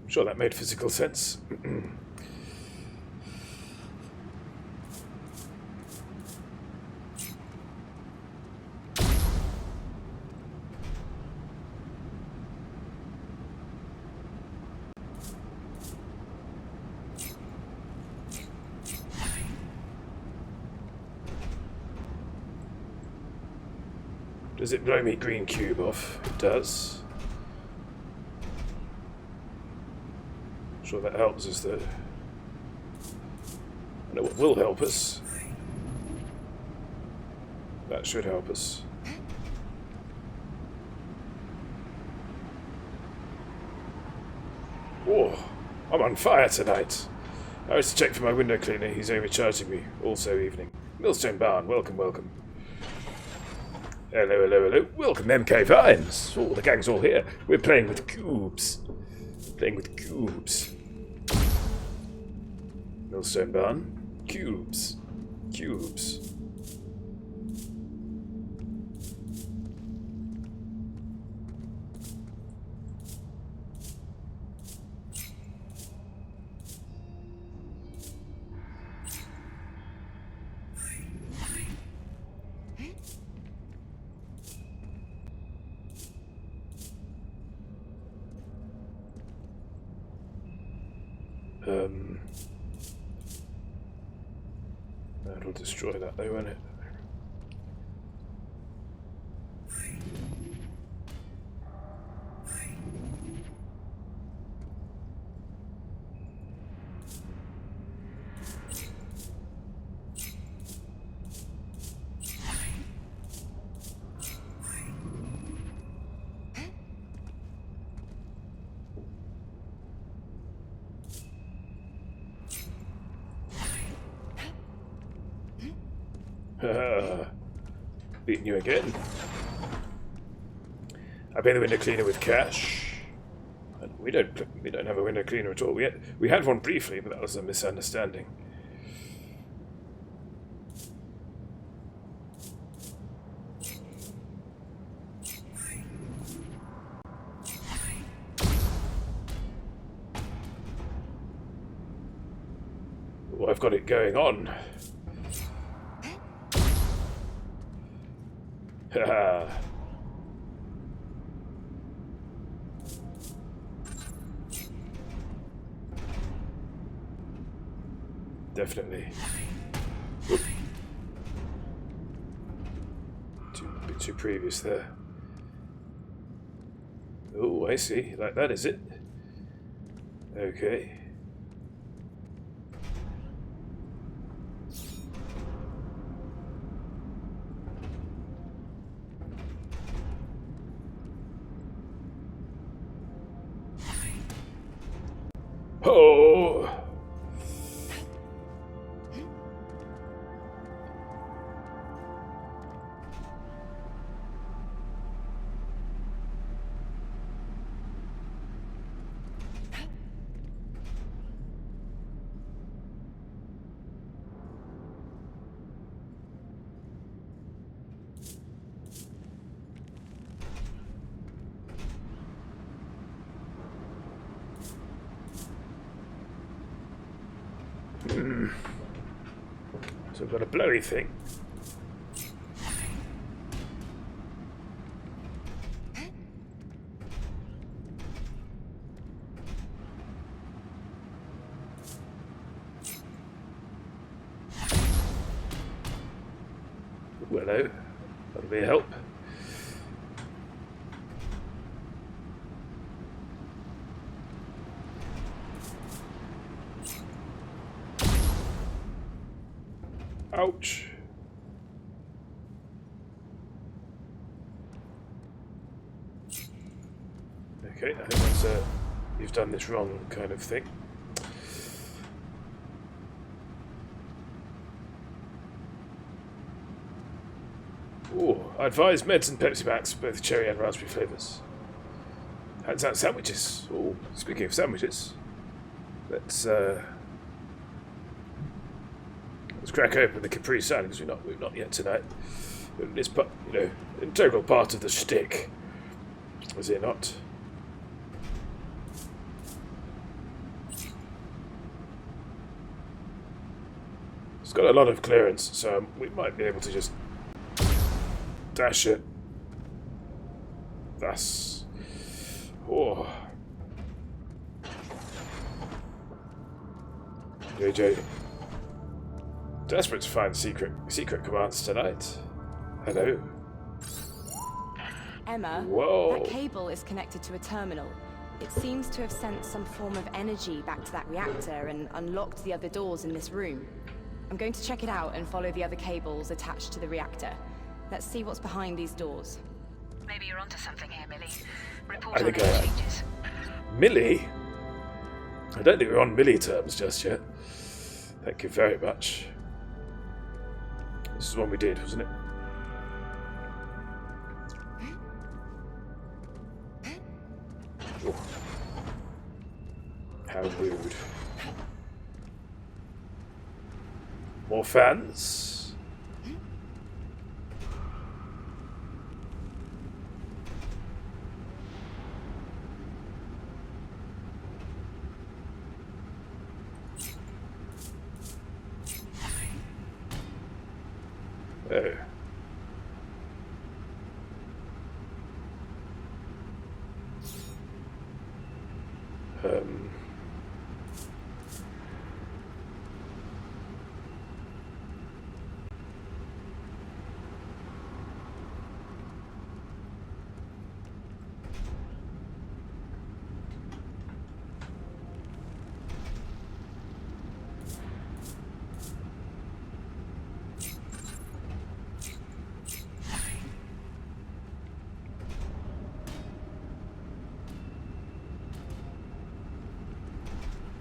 I'm sure that made physical sense. Does it blow me green cube off? It does. I'm sure that helps us though. I know what will help us. That should help us. Oh, I'm on fire tonight. I was to check for my window cleaner. He's overcharging me. Also evening. Millstone Barn, welcome, welcome. Hello, hello, hello. Welcome, MK Vines. Oh, the gang's all here. We're playing with cubes. Playing with cubes. Millstone Barn. Cubes. Cubes. That'll destroy that though, won't it? Beating you again. I pay the window cleaner with cash. We don't have a window cleaner at all. We had one briefly, but that was a misunderstanding. Oh, I've got it going on. Haha. Definitely. Oop. A bit too previous there. Oh, I see. Like that, is it? Okay. Oh! So we've got a blowy thing. Ooh, hello. That'll be a help. Ouch. Okay, I think that's a you've done this wrong kind of thing. Ooh, I advise meds and Pepsi Max, both cherry and raspberry flavours. Hands out sandwiches. Ooh, speaking of sandwiches, let's crack open the Capri Sun because we've not yet tonight. It's integral part of the shtick, is it not? It's got a lot of clearance, so we might be able to just dash it. That's JJ. Desperate to find secret commands tonight. Hello. Emma, Whoa. that cable is connected to a terminal. It seems to have sent some form of energy back to that reactor and unlocked the other doors in this room. I'm going to check it out and follow the other cables attached to the reactor. Let's see what's behind these doors. Maybe you're onto something here, Millie. Report I on think any I am. changes. Millie? I don't think we're on Millie terms just yet. Thank you very much. This is one we did, wasn't it? Oh. How rude. More fans? Oh. Um.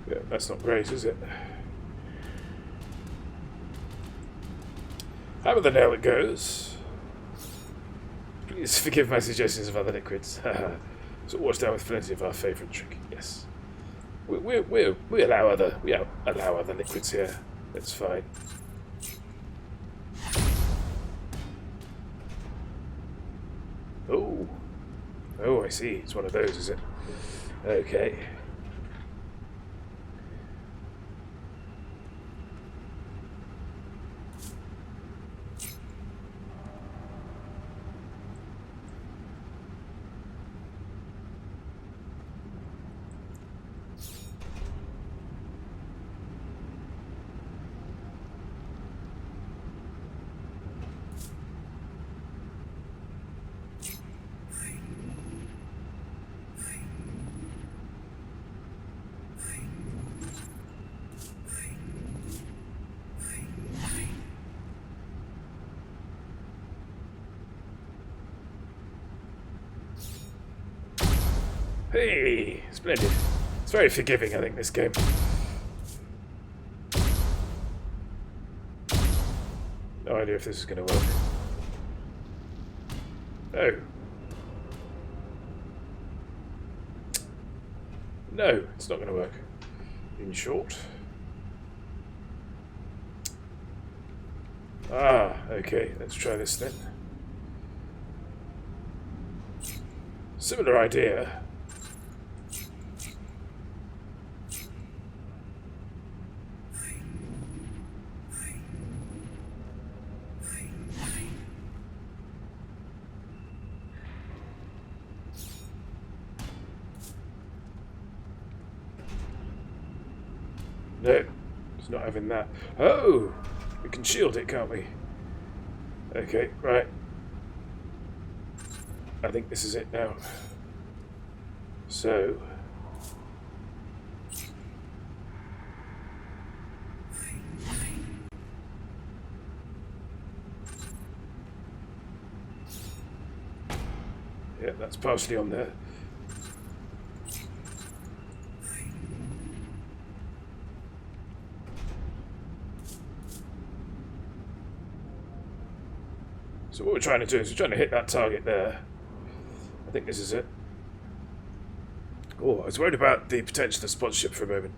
Yeah, that's not great, is it? Hammer the nail it goes. Please forgive my suggestions of other liquids. So washed down with plenty of our favourite drink. Yes, we allow other liquids here. It's fine. Oh, I see. It's one of those, is it? Okay. Hey, splendid. It's very forgiving, I think, this game. No idea if this is going to work. Oh. No, it's not going to work. In short. Ah, okay, let's try this then. Similar idea. No, it's not having that. Oh! We can shield it, can't we? Okay, right. I think this is it now. So... yeah, that's partially on there. So what we're trying to do is we're trying to hit that target there. I think this is it. Oh, I was worried about the potential of sponsorship for a moment.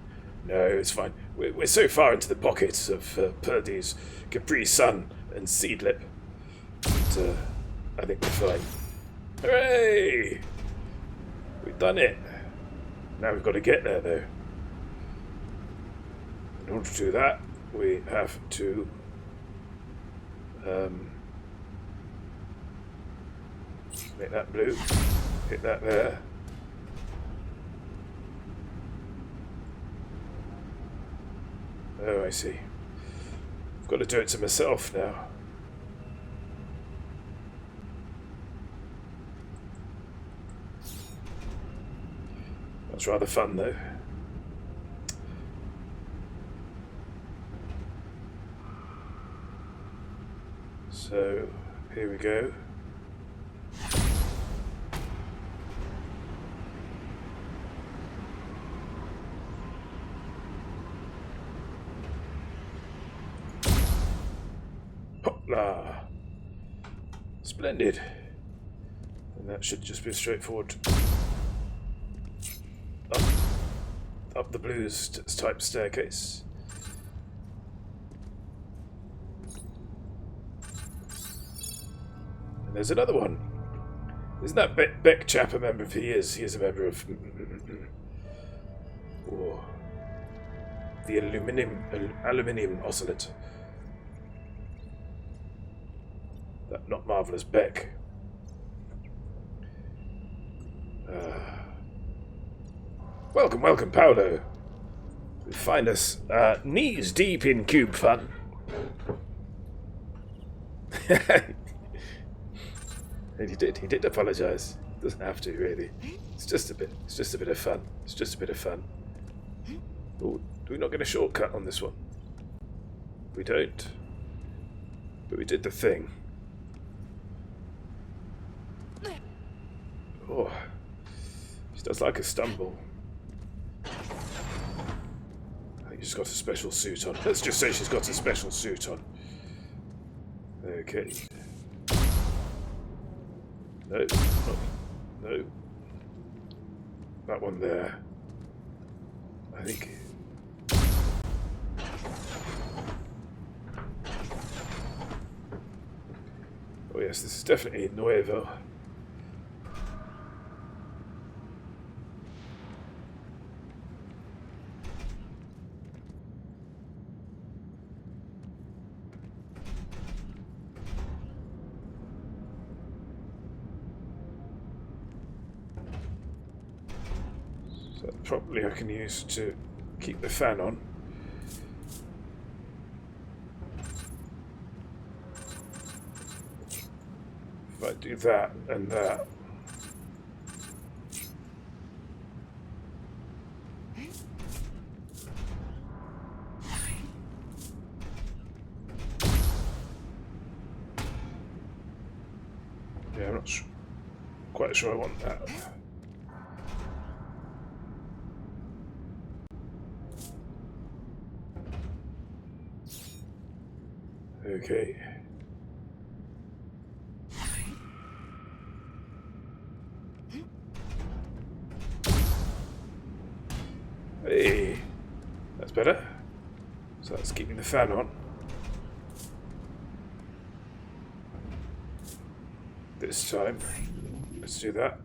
No, it's fine. We're so far into the pockets of Purdy's Capri Sun and Seedlip that I think we're fine. Hooray! We've done it. Now we've got to get there, though. In order to do that, we have to... make that blue. Hit that there. Oh, I see. I've got to do it to myself now. Sounds rather fun, though. So, here we go. Hopla! Splendid. And that should just be a straightforward up the blues type staircase. And there's another one. Isn't that Beck chap a member? If he is a member of oh, the aluminium oscillate. That not marvelous Beck. Welcome, Paolo. We find us knees deep in cube fun. And he did apologise. Doesn't have to, really. It's just a bit of fun. Oh, do we not get a shortcut on this one? We don't. But we did the thing. Oh, she does like a stumble. I think she's got a special suit on. Let's just say she's got a special suit on. Okay. No. That one there. I think. Oh yes, this is definitely Nuevo. Probably I can use to keep the fan on. If I do that and that. Yeah, I'm not quite sure I want that. Okay. Hey, that's better. So that's keeping the fan on. This time, let's do that.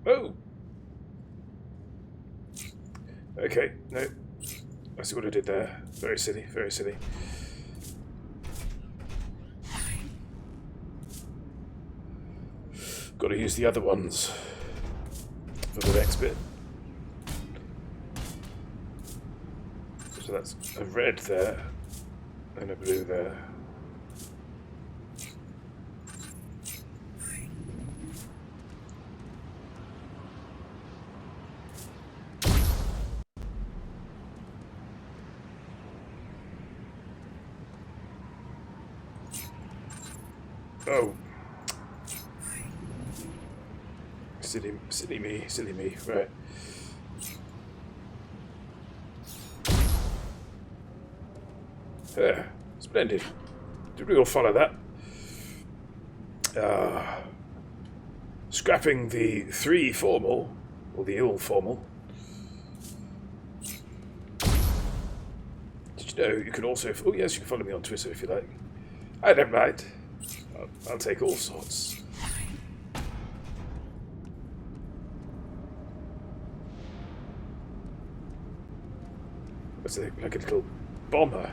Oh! Okay, no. I see what I did there. Very silly, very silly. Got to use the other ones for the next bit. So that's a red there and a blue there. Oh. Silly me, right. There, splendid. Did we all follow that? Scrapping the 3 formal, or the ill formal. Did you know you can also... Oh yes, you can follow me on Twitter if you like. I don't mind. I'll take all sorts. It's like a little bomber.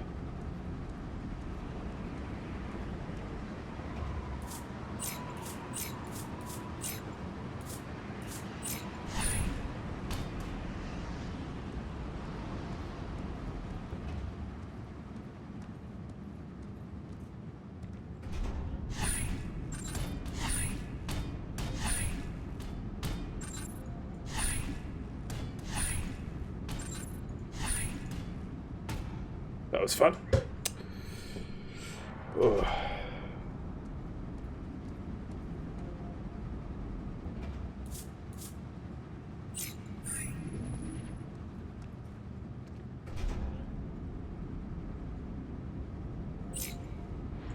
That was fun. Oh.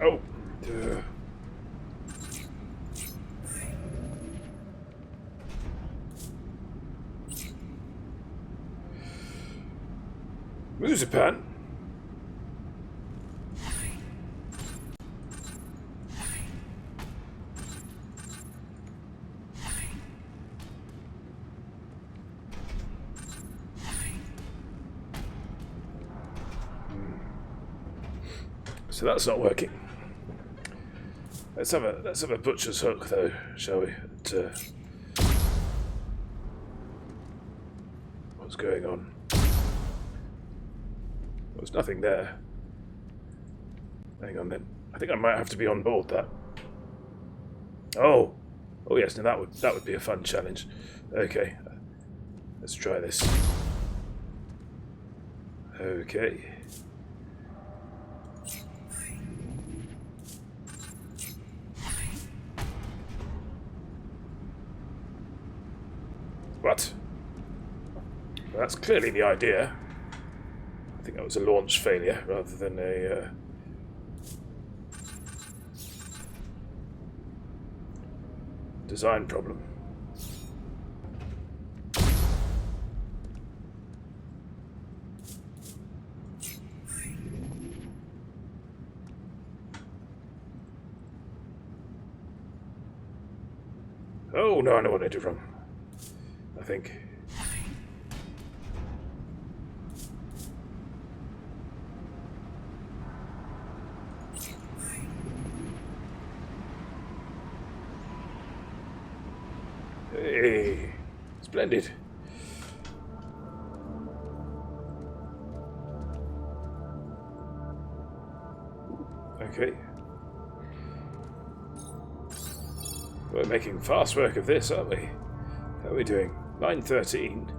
Oh. Musapan. So that's not working. Let's have a butcher's hook though, shall we? What's going on? There's nothing there. Hang on then. I think I might have to be on board that. Oh, oh yes. Now that would be a fun challenge. Okay, let's try this. Okay. What? Well, that's clearly the idea. I think that was a launch failure rather than a design problem. Oh no, I know what I did wrong. I think. Hey, splendid. Okay. We're making fast work of this, aren't we? How are we doing? 9:13.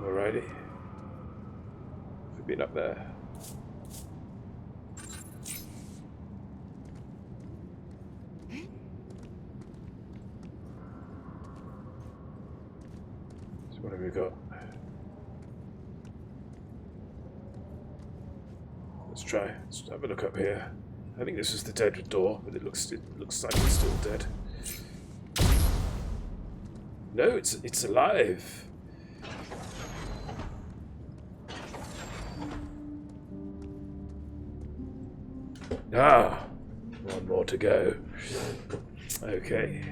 Alrighty. We've been up there. So what have we got? Let's have a look up here. I think this is the dead door, but it looks like it's still dead. No, it's alive. Ah, one more to go. Okay.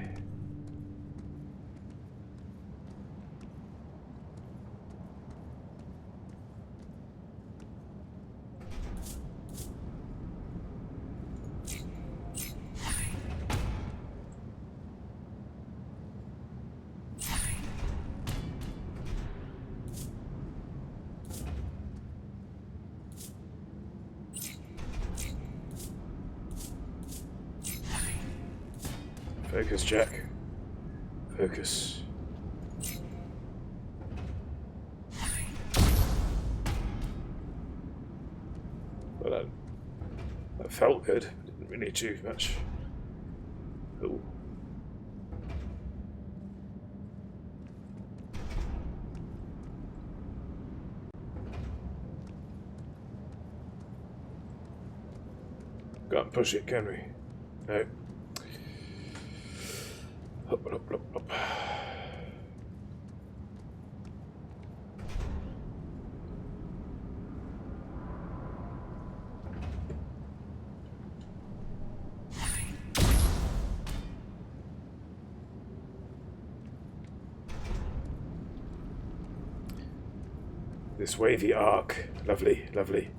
Focus, Jack. Focus. Well, that felt good. Didn't really achieve much. Ooh. Can't push it, can we? No. Hop, hop, hop, hop. This wavy arc. Lovely, lovely.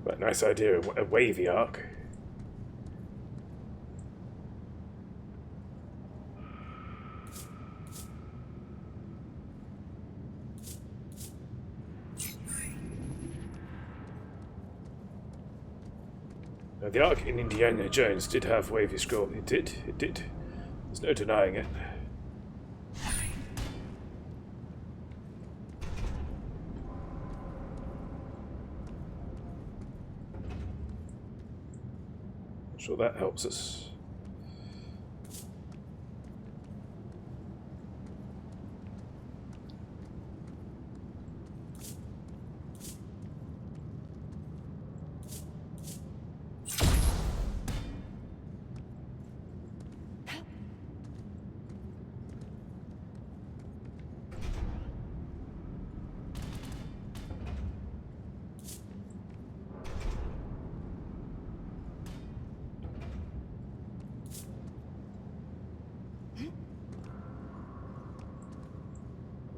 But nice idea, a wavy arc. The Ark in Indiana Jones did have wavy scroll. It did. There's no denying it. I'm sure that helps us.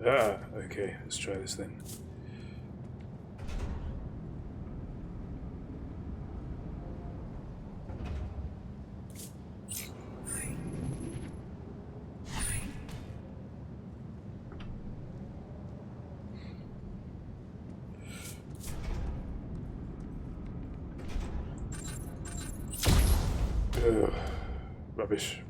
Ah, okay, let's try this then. Ugh. Rubbish.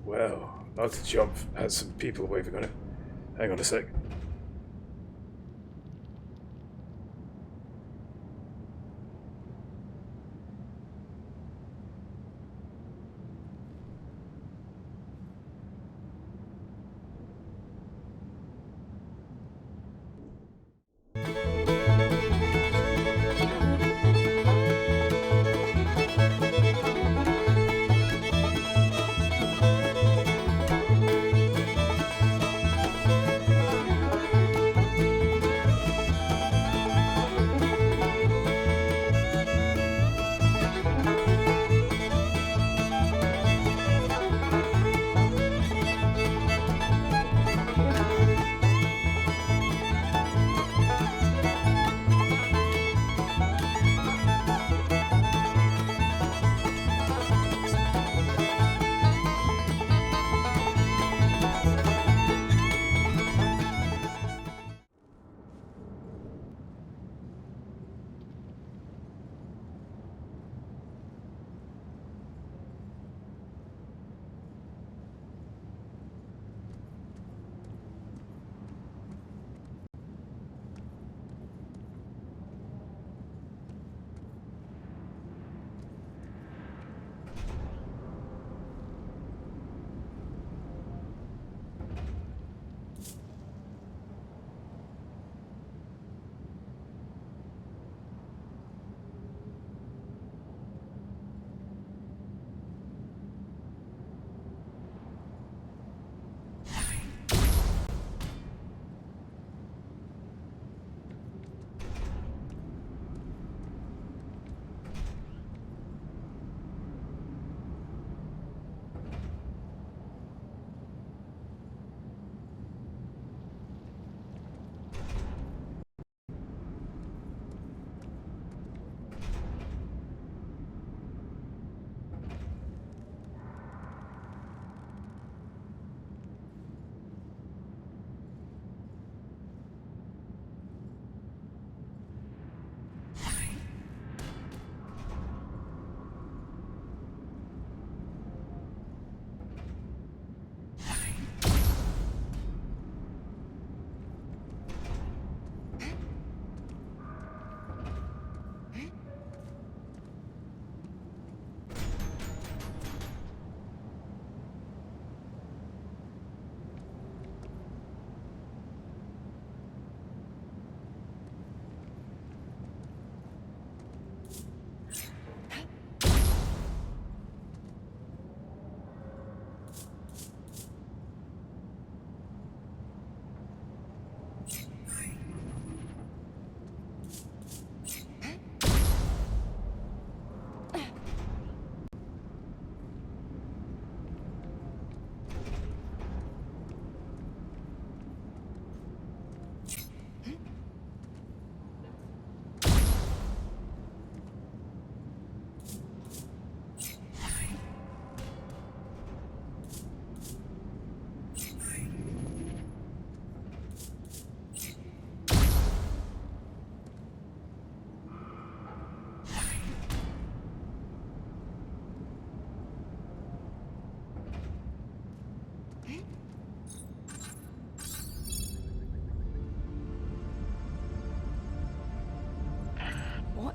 Well, not to jump has some people waving on it. Hang on a sec.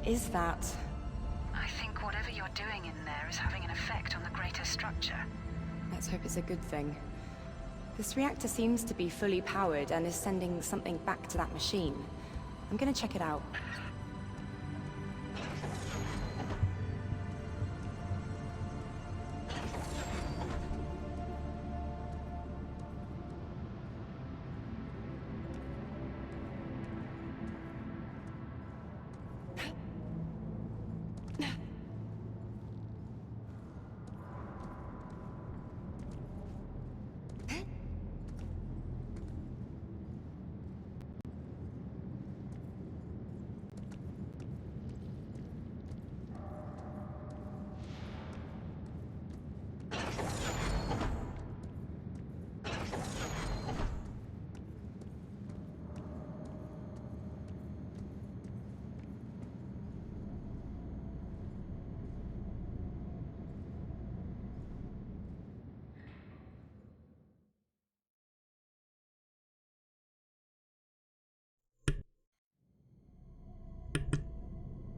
is that? I think whatever you're doing in there is having an effect on the greater structure. Let's hope it's a good thing. This reactor seems to be fully powered and is sending something back to that machine. I'm gonna check it out.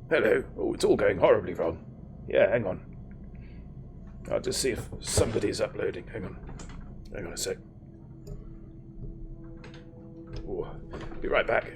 Hello. Oh, it's all going horribly wrong. Yeah, hang on. I'll just see if somebody's uploading. Hang on. Hang on a sec. Oh, be right back.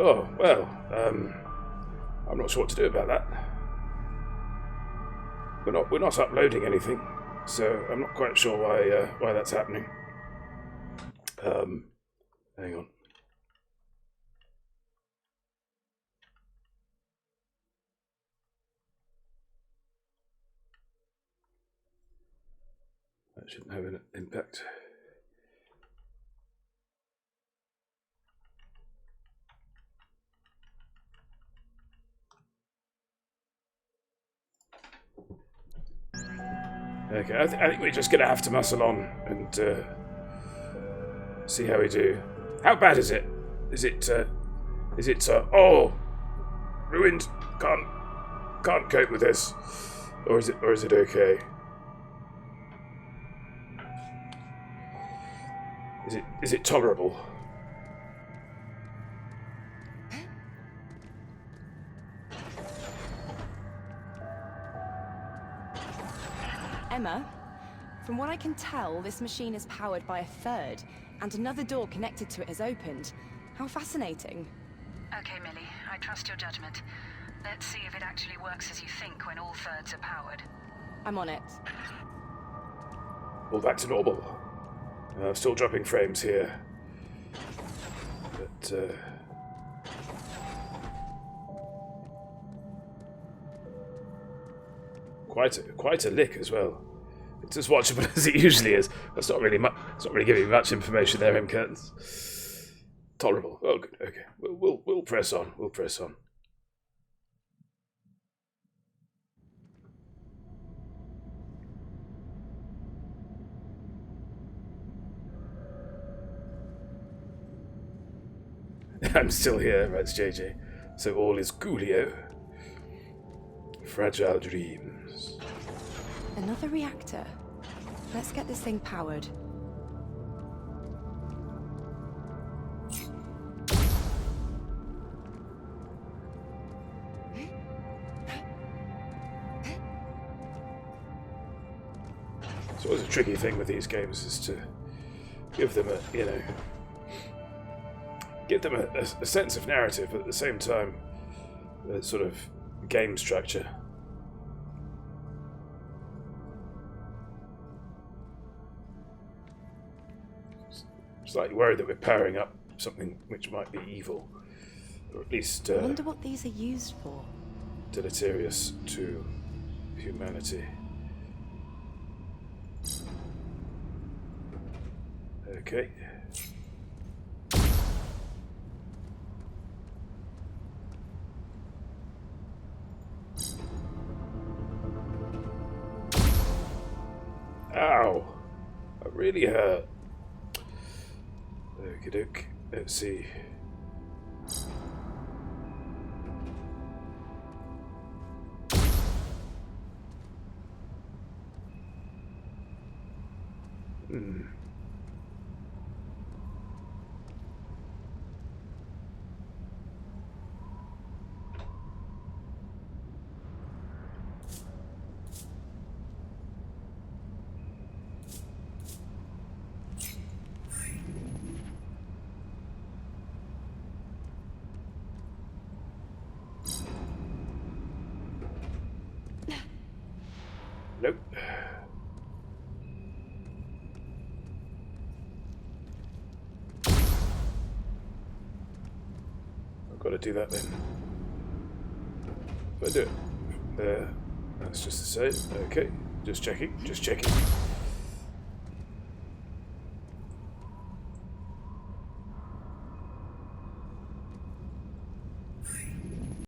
Oh, well, I'm not sure what to do about that. We're not uploading anything, so I'm not quite sure why that's happening. Hang on. That shouldn't have an impact. Okay, I think we're just going to have to muscle on and see how we do. How bad is it? Is it, oh, ruined? Can't cope with this. Or is it okay? Is it tolerable? Emma, from what I can tell, this machine is powered by a third, and another door connected to it has opened. How fascinating. Okay, Millie, I trust your judgment. Let's see if it actually works as you think when all thirds are powered. I'm on it. All back to normal. Still dropping frames here. But, quite a lick as well. It's as watchable as it usually is. It's not really giving much information there, M. Curtains. Tolerable. Oh, good. Okay. We'll press on. We'll press on. I'm still here, writes JJ. So all is coolio. Fragile dreams. Another reactor. Let's get this thing powered. It's always a tricky thing with these games is to give them a sense of narrative, but at the same time, a sort of game structure. Slightly worried that we're powering up something which might be evil, or at least I wonder what these are used for. deleterious to humanity. Okay. Ow! That really hurt. Okie doke. Let's see. Nope. I've got to do that then. If I do it there, that's just the same. Okay, just checking, just checking.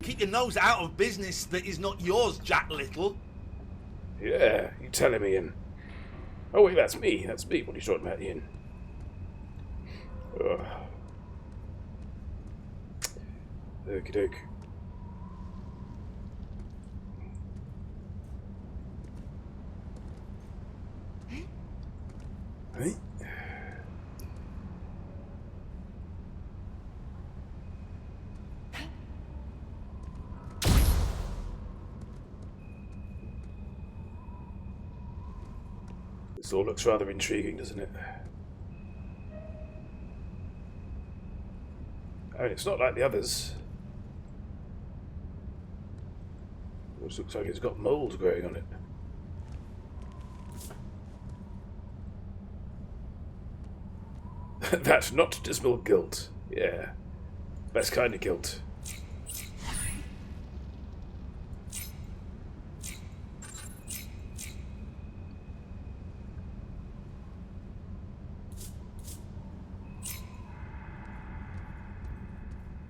Keep your nose out of business that is not yours, Jack Lyttle. Yeah, you telling me, Ian? Oh wait, that's me. That's me. What are you talking about, Ian? Okie doke. Hey. This all looks rather intriguing, doesn't it? I mean, it's not like the others. It looks like it's got mold growing on it. That's not dismal guilt. Yeah. Best kind of guilt.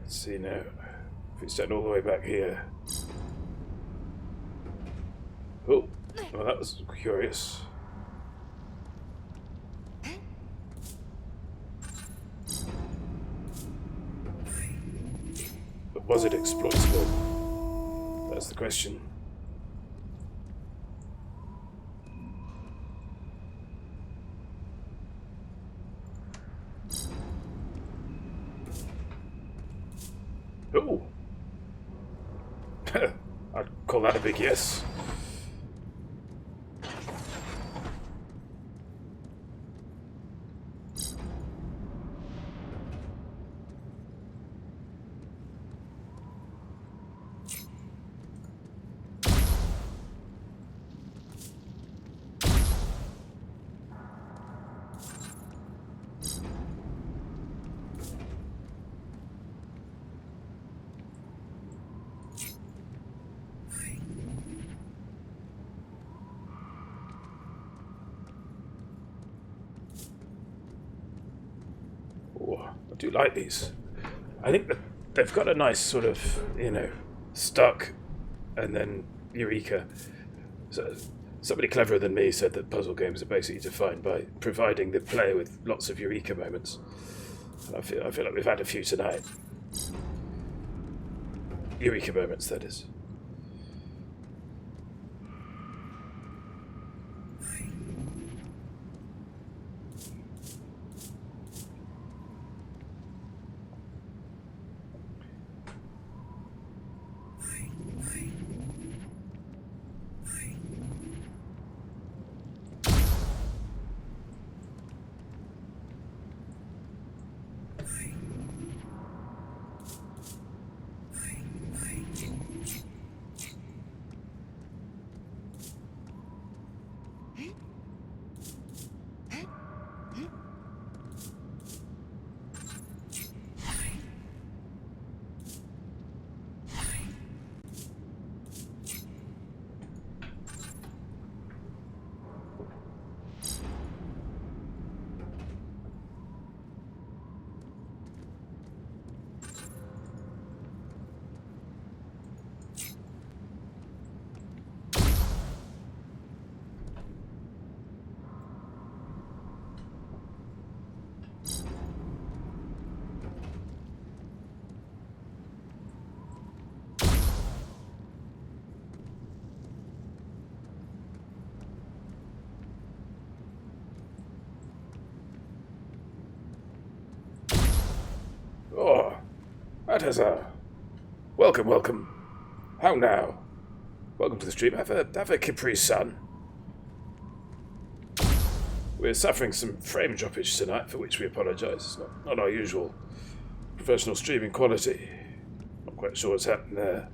Let's see now. If it's done all the way back here. Oh, well, that was curious. But was it exploitable? That's the question. Oh! I'd call that a big yes. I do like these. I think that they've got a nice sort of, stuck and then eureka. So somebody cleverer than me said that puzzle games are basically defined by providing the player with lots of eureka moments. And I feel like we've had a few tonight. Eureka moments, that is. Atazar. Welcome, welcome. How now? Welcome to the stream. Have a Capri Sun. We're suffering some frame droppage tonight, for which we apologise. It's not our usual professional streaming quality. Not quite sure what's happened there.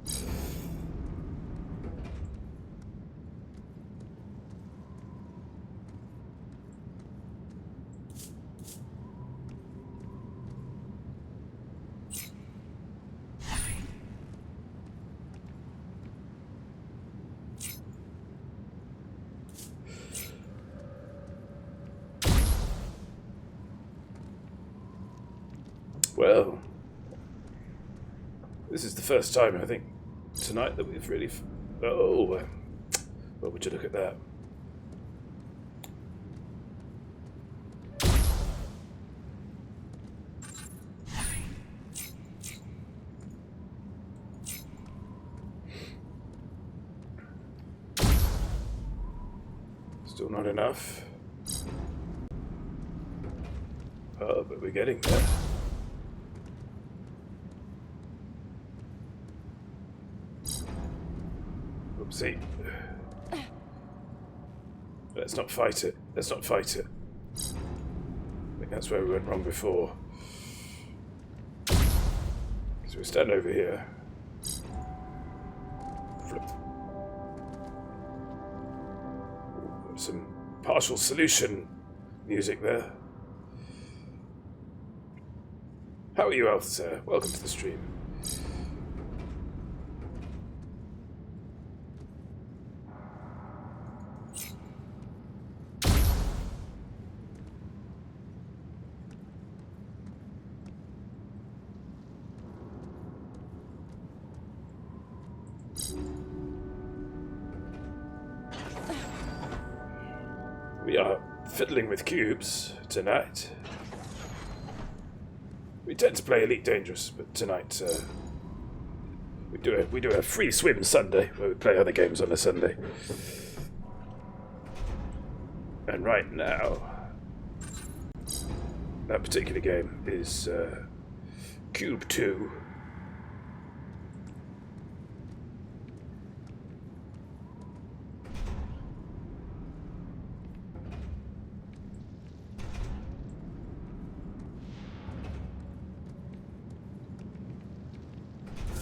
Well, this is the first time, I think, tonight that we've really... well, would you look at that? Still not enough. Oh, but we're getting there. Oopsie. Let's not fight it. Let's not fight it. I think that's where we went wrong before. So we stand over here. Flip. Got some partial solution music there. How are you, Althazar? Welcome to the stream. We are fiddling with cubes tonight. We tend to play Elite Dangerous, but tonight we do a free swim Sunday where we play other games on a Sunday. And right now, that particular game is Q.U.B.E.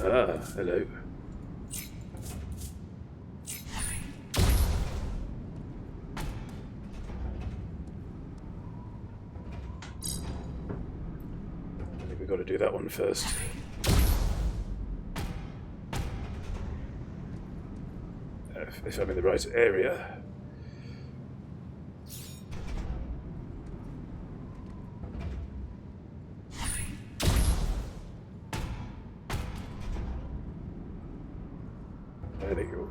Ah, hello. I think we've got to do that one first. If I'm in the right area. There they go.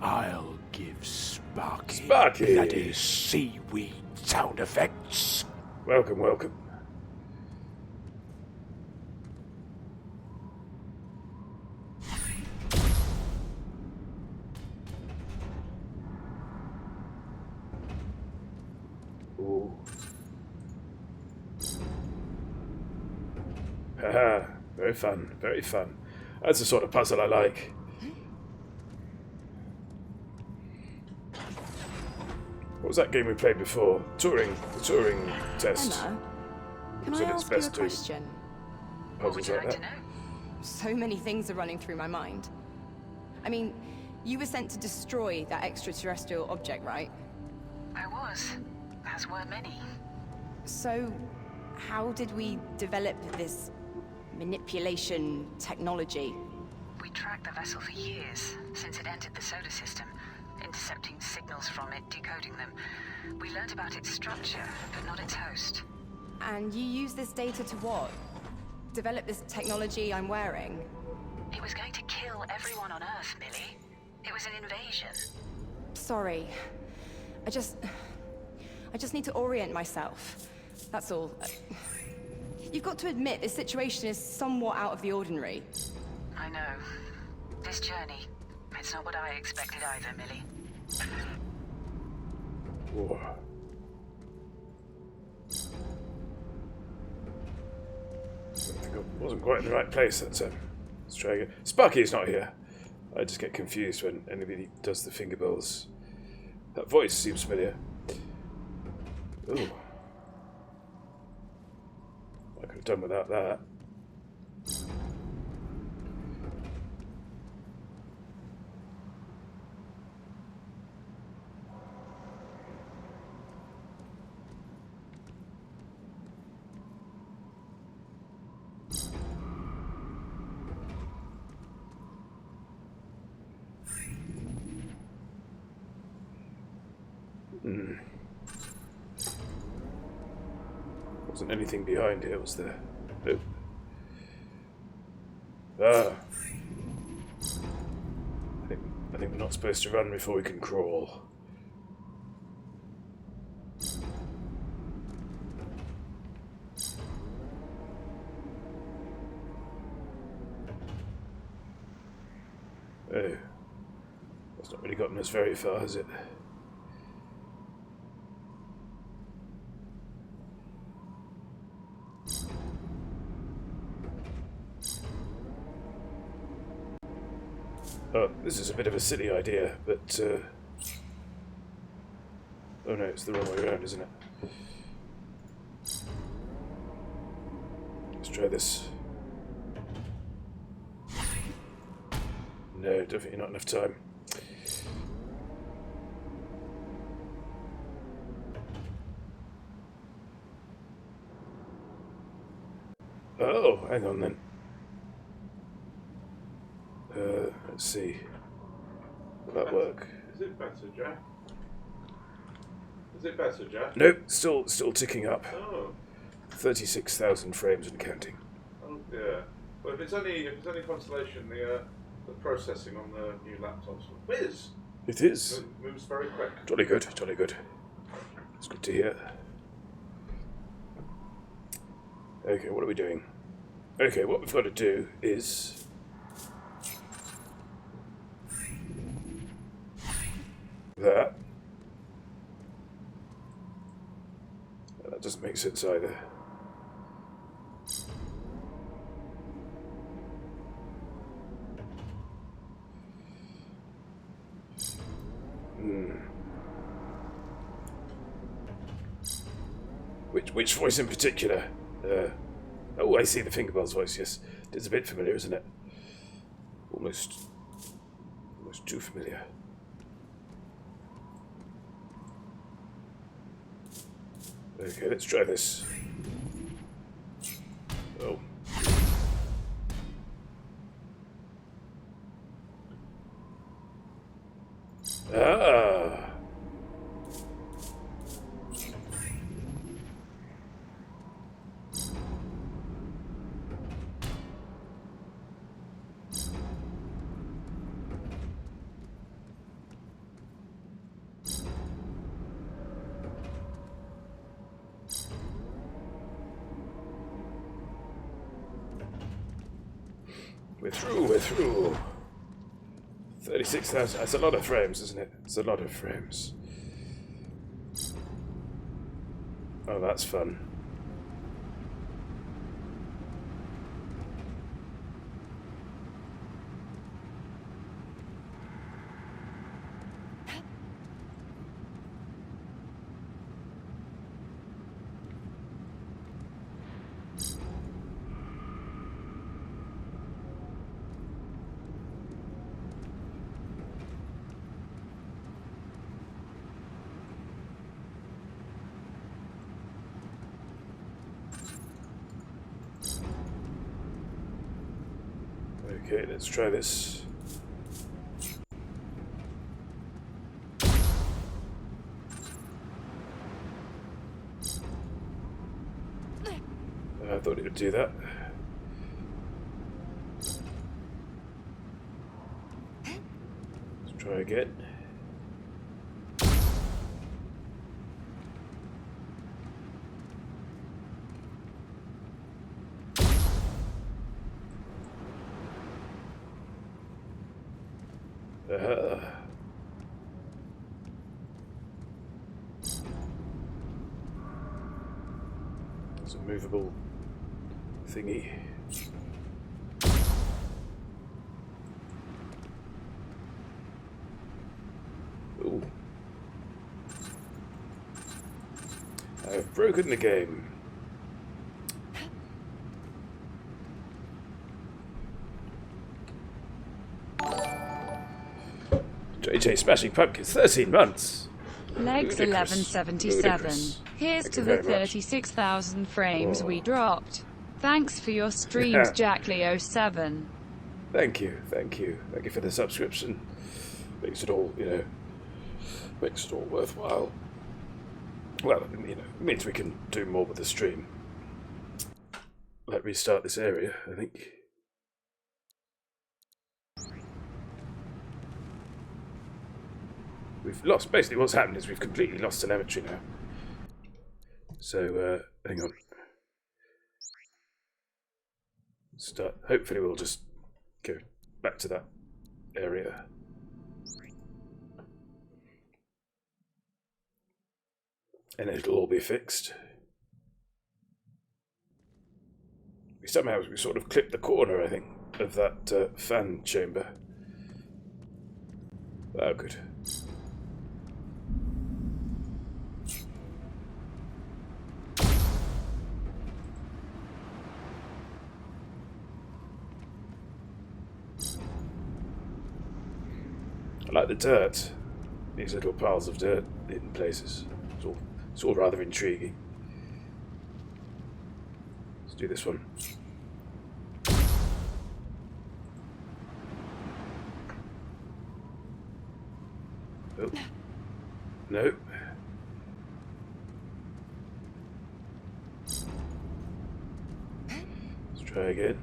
I'll give Sparky Sparky! seaweed sound effects. Welcome, welcome. Ooh. Haha, very fun, very fun. That's the sort of puzzle I like. What was that game we played before? The Turing test. Emma, can So I it's ask you a best to- question? What would Puzzles you like like to that. know? So many things are running through my mind. I mean, you were sent to destroy that extraterrestrial object, right? I was, as were many. So, how did we develop this manipulation technology? We tracked the vessel for years, since it entered the solar system, intercepting signals from it, decoding them. We learned about its structure, but not its host. And you use this data to what? Develop this technology I'm wearing? It was going to kill everyone on Earth, Millie. It was an invasion. Sorry. I just need to orient myself. That's all. You've got to admit this situation is somewhat out of the ordinary. I know. This journey, it's not what I expected either, Millie. Whoa. wasn't quite in the right place that time. Let's try again. Sparky's not here. I just get confused when anybody does the finger bowls. That voice seems familiar. Ooh. I could have done without that. Wasn't anything behind here, was there? Nope. Ah. I think we're not supposed to run before we can crawl. Oh. That's not really gotten us very far, has it? Oh, this is a bit of a silly idea, but... Oh no, it's the wrong way around, isn't it? Let's try this. No, definitely not enough time. Oh, hang on then. Let's see. Will that work? Is it better, Jack? Is it better, Jack? Nope, still ticking up. Oh. 36,000 frames and counting. Oh dear. Well, if it's any consolation, the processing on the new laptops whiz. It is. Moves very quick. Jolly good, jolly good. It's good to hear. Okay, what are we doing? Okay, what we've got to do is... that. That doesn't make sense either. Which voice in particular? Oh, I see the Fingerbell's voice, yes. It's a bit familiar, isn't it? Almost too familiar. Okay, let's try this. Oh. Ah. We're through. 36,000. That's a lot of frames, isn't it? It's a lot of frames. Oh, that's fun. Okay, let's try this. I thought it would do that. Let's try again. It's a movable thingy. broken the game. JJ Smashing Pumpkins, 13 months. Legs Ludicrous. 1177. Ludicrous. Here's Thank to you the very much. 36,000 frames we Oh. dropped. Thanks for your streams, Jackley07. Thank you, thank you. Thank you for the subscription. Makes it all, makes it all worthwhile. Well, it means we can do more with the stream. Let me restart this area, I think. We've lost, basically what's happened is we've completely lost telemetry now. So, hang on. Hopefully we'll just go back to that area. And it'll all be fixed. We sort of clipped the corner, I think, of that fan chamber. Oh, good. I like the dirt. These little piles of dirt in places. It's all rather intriguing. Let's do this one. Oh. No. Let's try again.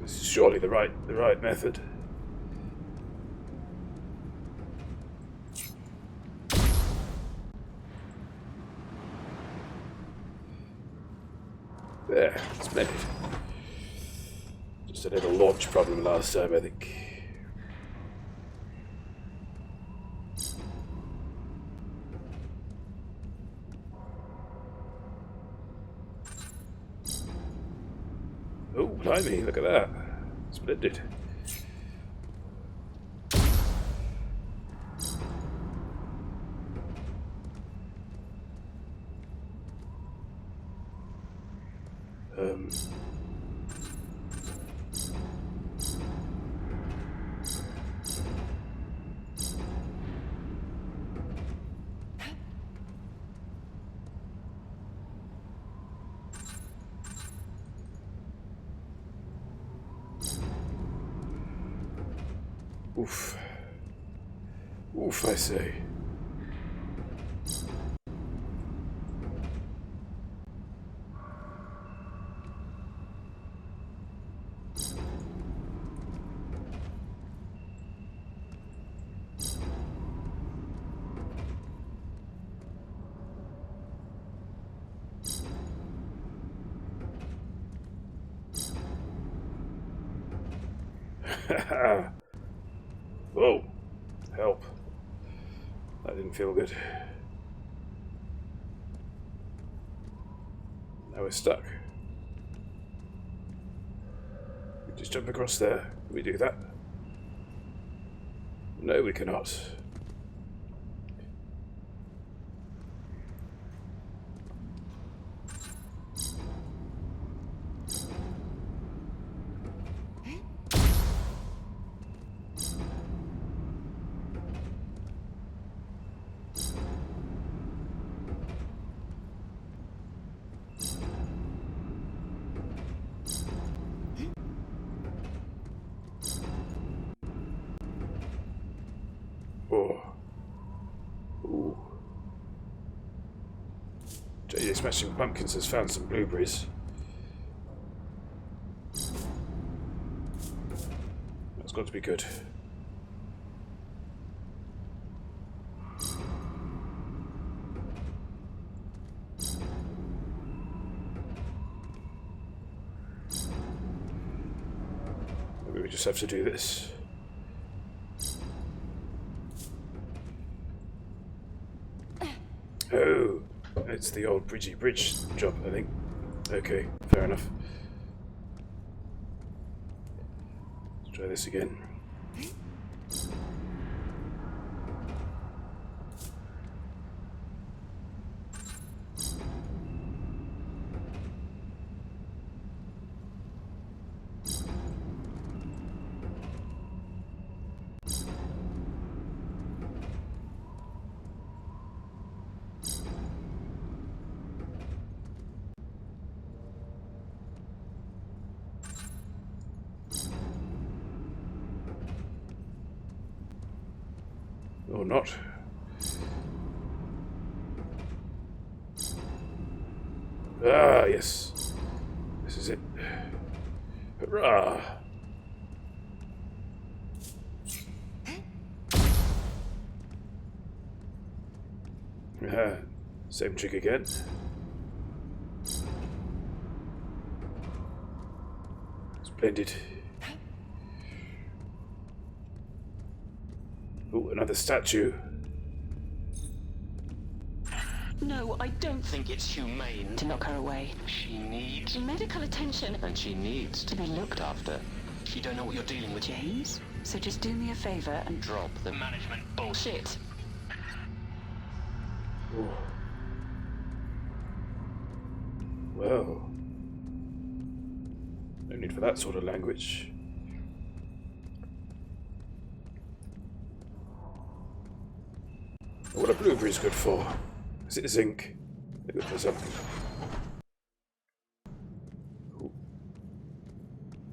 This is surely the right method. There, it's mended. Just a little launch problem last time, I think. Oh, blimey, look at that. Splendid. Oof. Oof, I say. Whoa. Help. That didn't feel good. Now we're stuck. We just jump across there. Can we do that? No, we cannot. Oh. Ooh. JJ Smashing Pumpkins has found some blueberries. That's got to be good. Maybe we just have to do this. Oh, it's the old Bridgie Bridge job, I think. Okay, fair enough. Try this again. Or not. Ah, yes. This is it. Hurrah! Same trick again. Splendid. Oh, another statue. No, I don't think it's humane to knock her away. She needs medical attention. And she needs to be looked after. You don't know what you're dealing with, James, so just do me a favor and drop the management bullshit. Oh. Well, no need for that sort of language. What are blueberries good for? Is it zinc? They're good for something. Ooh.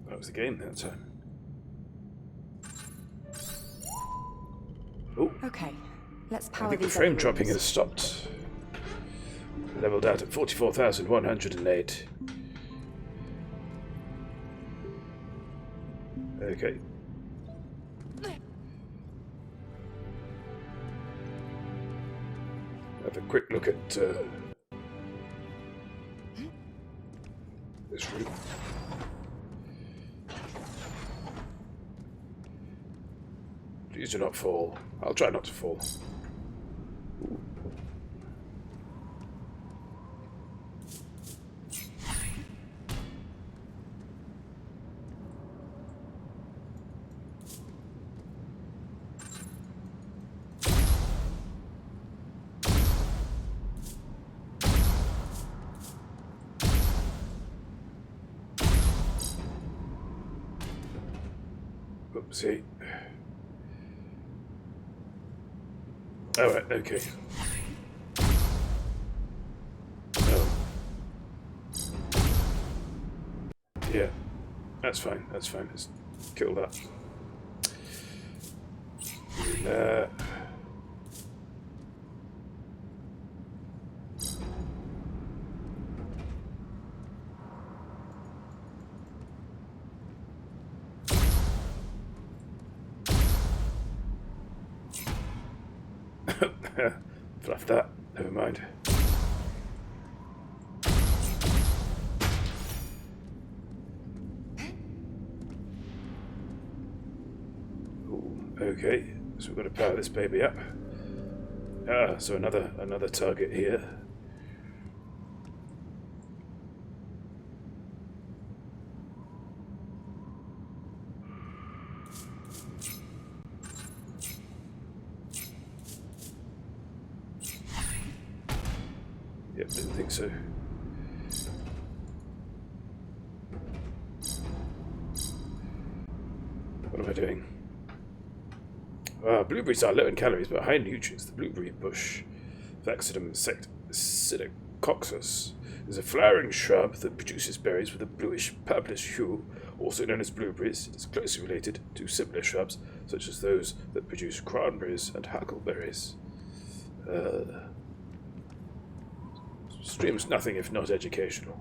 That was the game that time. Oh, Okay, let's power I think the these frame other dropping rooms. has stopped. Leveled out at 44,108. Okay. Have a quick look at this room. Please do not fall. I'll try not to fall. Ooh. Oopsie. Alright, okay. Oh. Yeah. That's fine, that's fine. Let's kill that. Fluff that. Never mind. Ooh, okay, so we've got to power this baby up. Ah, so another target here. Yep, didn't think so. What am I doing? Blueberries are low in calories but high in nutrients. The blueberry bush, Vaxidum psittacoccus, is a flowering shrub that produces berries with a bluish-purplish hue, also known as blueberries. It is closely related to similar shrubs, such as those that produce cranberries and huckleberries. Streams nothing if not educational.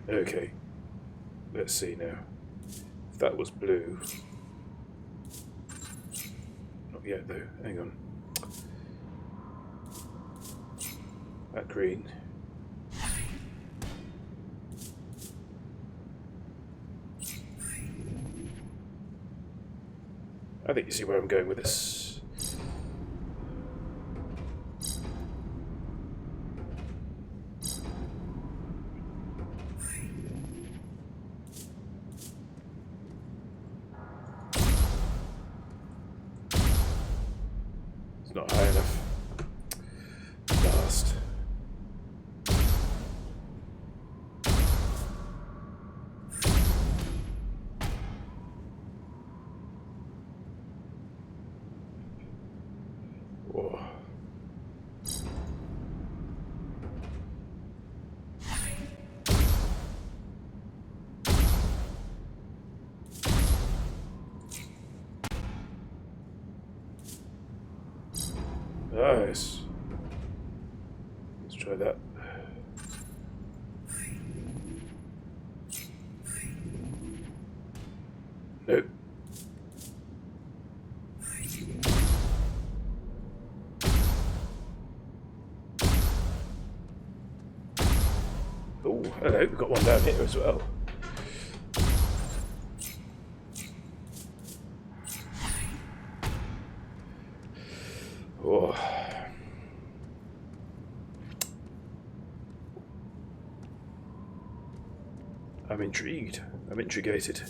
Okay, let's see now. If that was blue. Not yet though, hang on. That green. I think you see where I'm going with this. try that. Nope. Oh, hello, we've got one down here as well. Oh. I'm intrigued. I'm intrigated.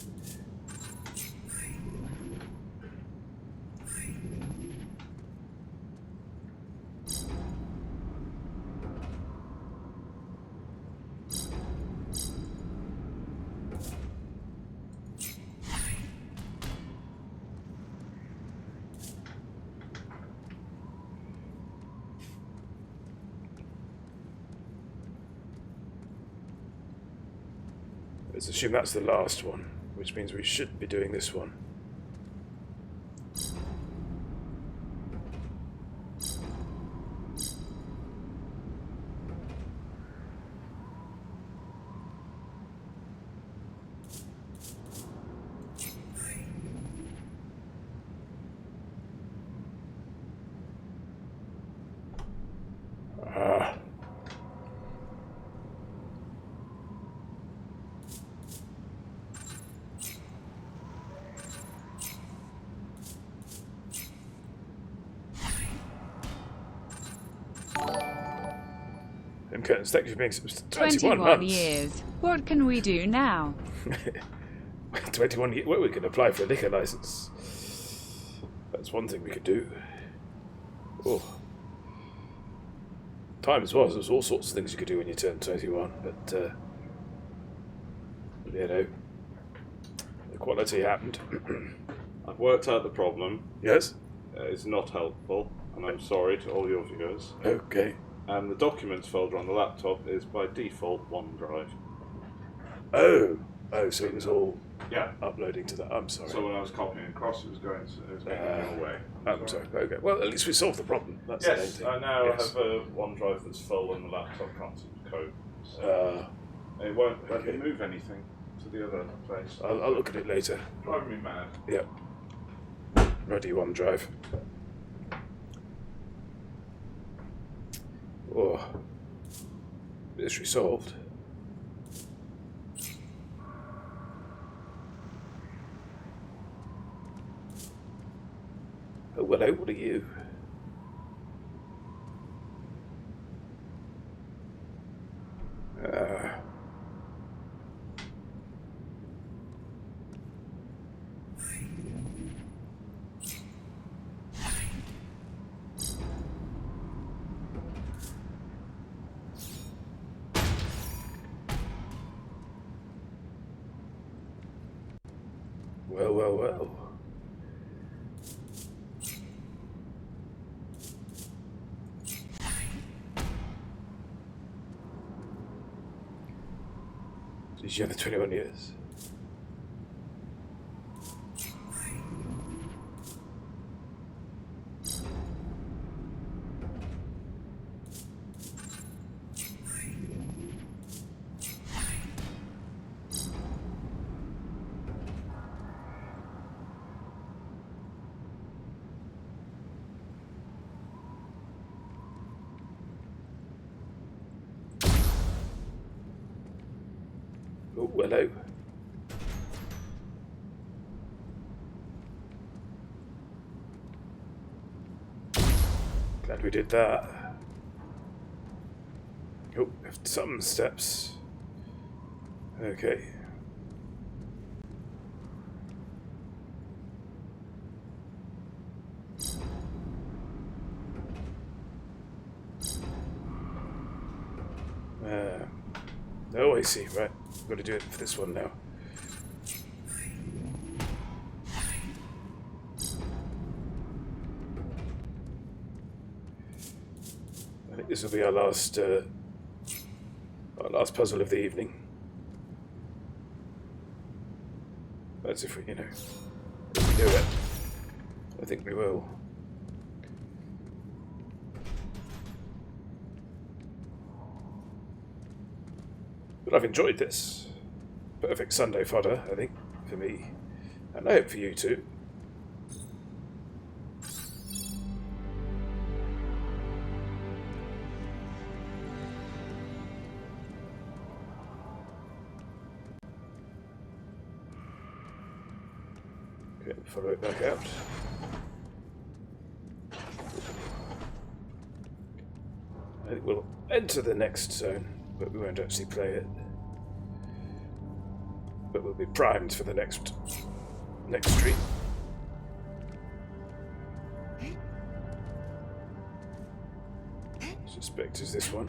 Let's assume that's the last one, which means we should be doing this one. Ah. Curtains, thank you for being 21 months. years. What can we do now? 21 years. Well, we can apply for a liquor license. That's one thing we could do. Oh. Times was, there's all sorts of things you could do when you turn 21, but, you know, equality happened. I've worked out the problem. Yes? It's not helpful, and I'm sorry to all your viewers. Okay. And the documents folder on the laptop is by default OneDrive. Oh, so it was all Yeah. uploading to that. I'm sorry. So when I was copying across, it was going your way. I'm sorry. Okay. Well, at least we solved the problem. That's Yes, the I main thing. now Yes. have a OneDrive that's full, and the laptop can't seem to cope. So it won't let me okay. move anything to the other place. I'll look at it later. Driving me mad. Yep. Ready OneDrive. Oh. Mystery solved. Oh, hello, what are you? Well. Did you have the 21 years? Oh, hello. Glad we did that. Oh, some steps. Okay. Oh, I see. Right. I've got to do it for this one now. I think this will be our last puzzle of the evening. That's if we, if we do it. I think we will. But I've enjoyed this. Perfect Sunday fodder, I think, for me. And I hope for you too. Okay, follow it back out. I think we'll enter the next zone, but we won't actually play it. But we'll be primed for the next stream. Suspect is this one.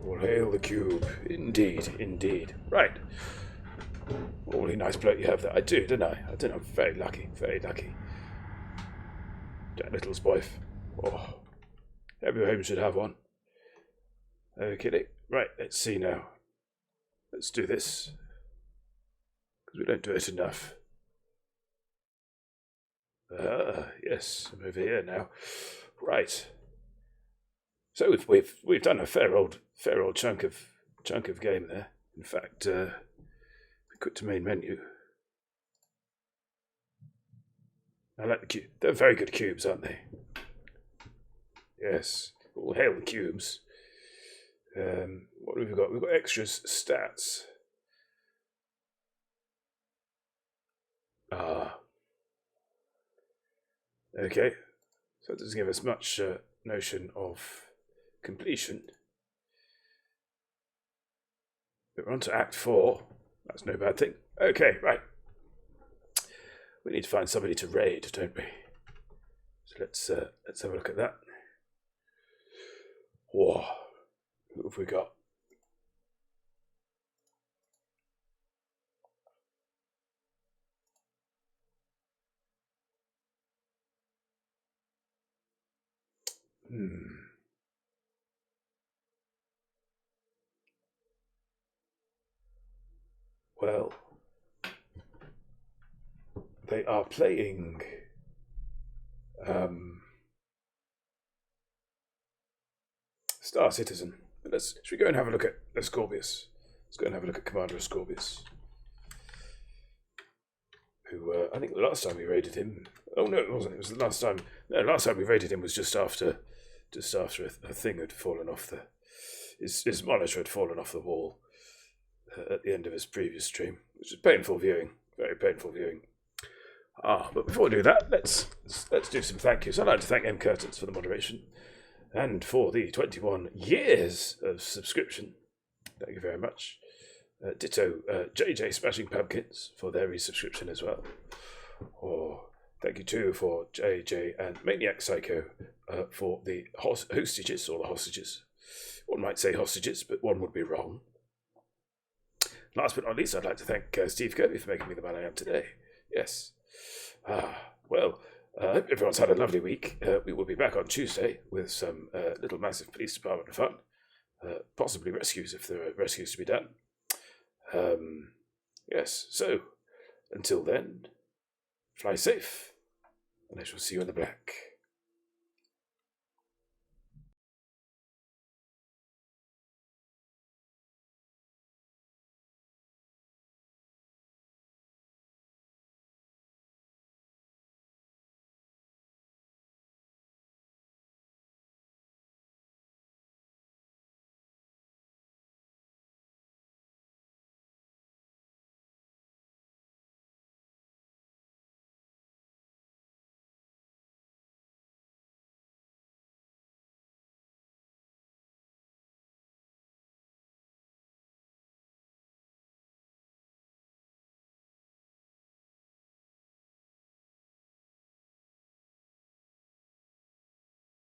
All hail the Cube. Indeed, indeed. Right. Awfully nice bloke you have there. I do, don't I? I don't know. Very lucky, very lucky. Jack Little's wife. Oh, every home should have one. Okay, right, let's see now. Let's do this. Because we don't do it enough. Yes, I'm over here now. Right. So we've done a fair old chunk of game there. In fact, we quit to main menu. I like the cube. They're very good cubes, aren't they? Yes. All hail the cubes. What have we got? We've got extras, stats. Okay. So it doesn't give us much notion of completion. But we're on to Act 4. That's no bad thing. Okay, right. We need to find somebody to raid, don't we? So let's have a look at that. Whoa. Who have we got? Well, they are playing Star Citizen. Should we go and have a look at Ascorbius? Let's go and have a look at Commander Ascorbius. Who, I think the last time we raided him... Oh, no, it wasn't. It was the last time... No, last time we raided him was just after a thing had fallen off the... His monitor had fallen off the wall at the end of his previous stream, which is painful viewing. Very painful viewing. But before we do that, let's do some thank yous. I'd like to thank M. Curtains for the moderation and for the 21 years of subscription. Thank you very much. Ditto JJ Smashing Pumpkins for their resubscription as well. Thank you too for JJ and Maniac Psycho for the hostages or the hostages. One might say hostages, but one would be wrong. Last but not least, I'd like to thank Steve Kirby for making me the man I am today. Yes. Well, I hope everyone's had a lovely week. We will be back on Tuesday with some little massive police department fun. Possibly rescues if there are rescues to be done. Yes, so until then, fly safe, and I shall see you in the black.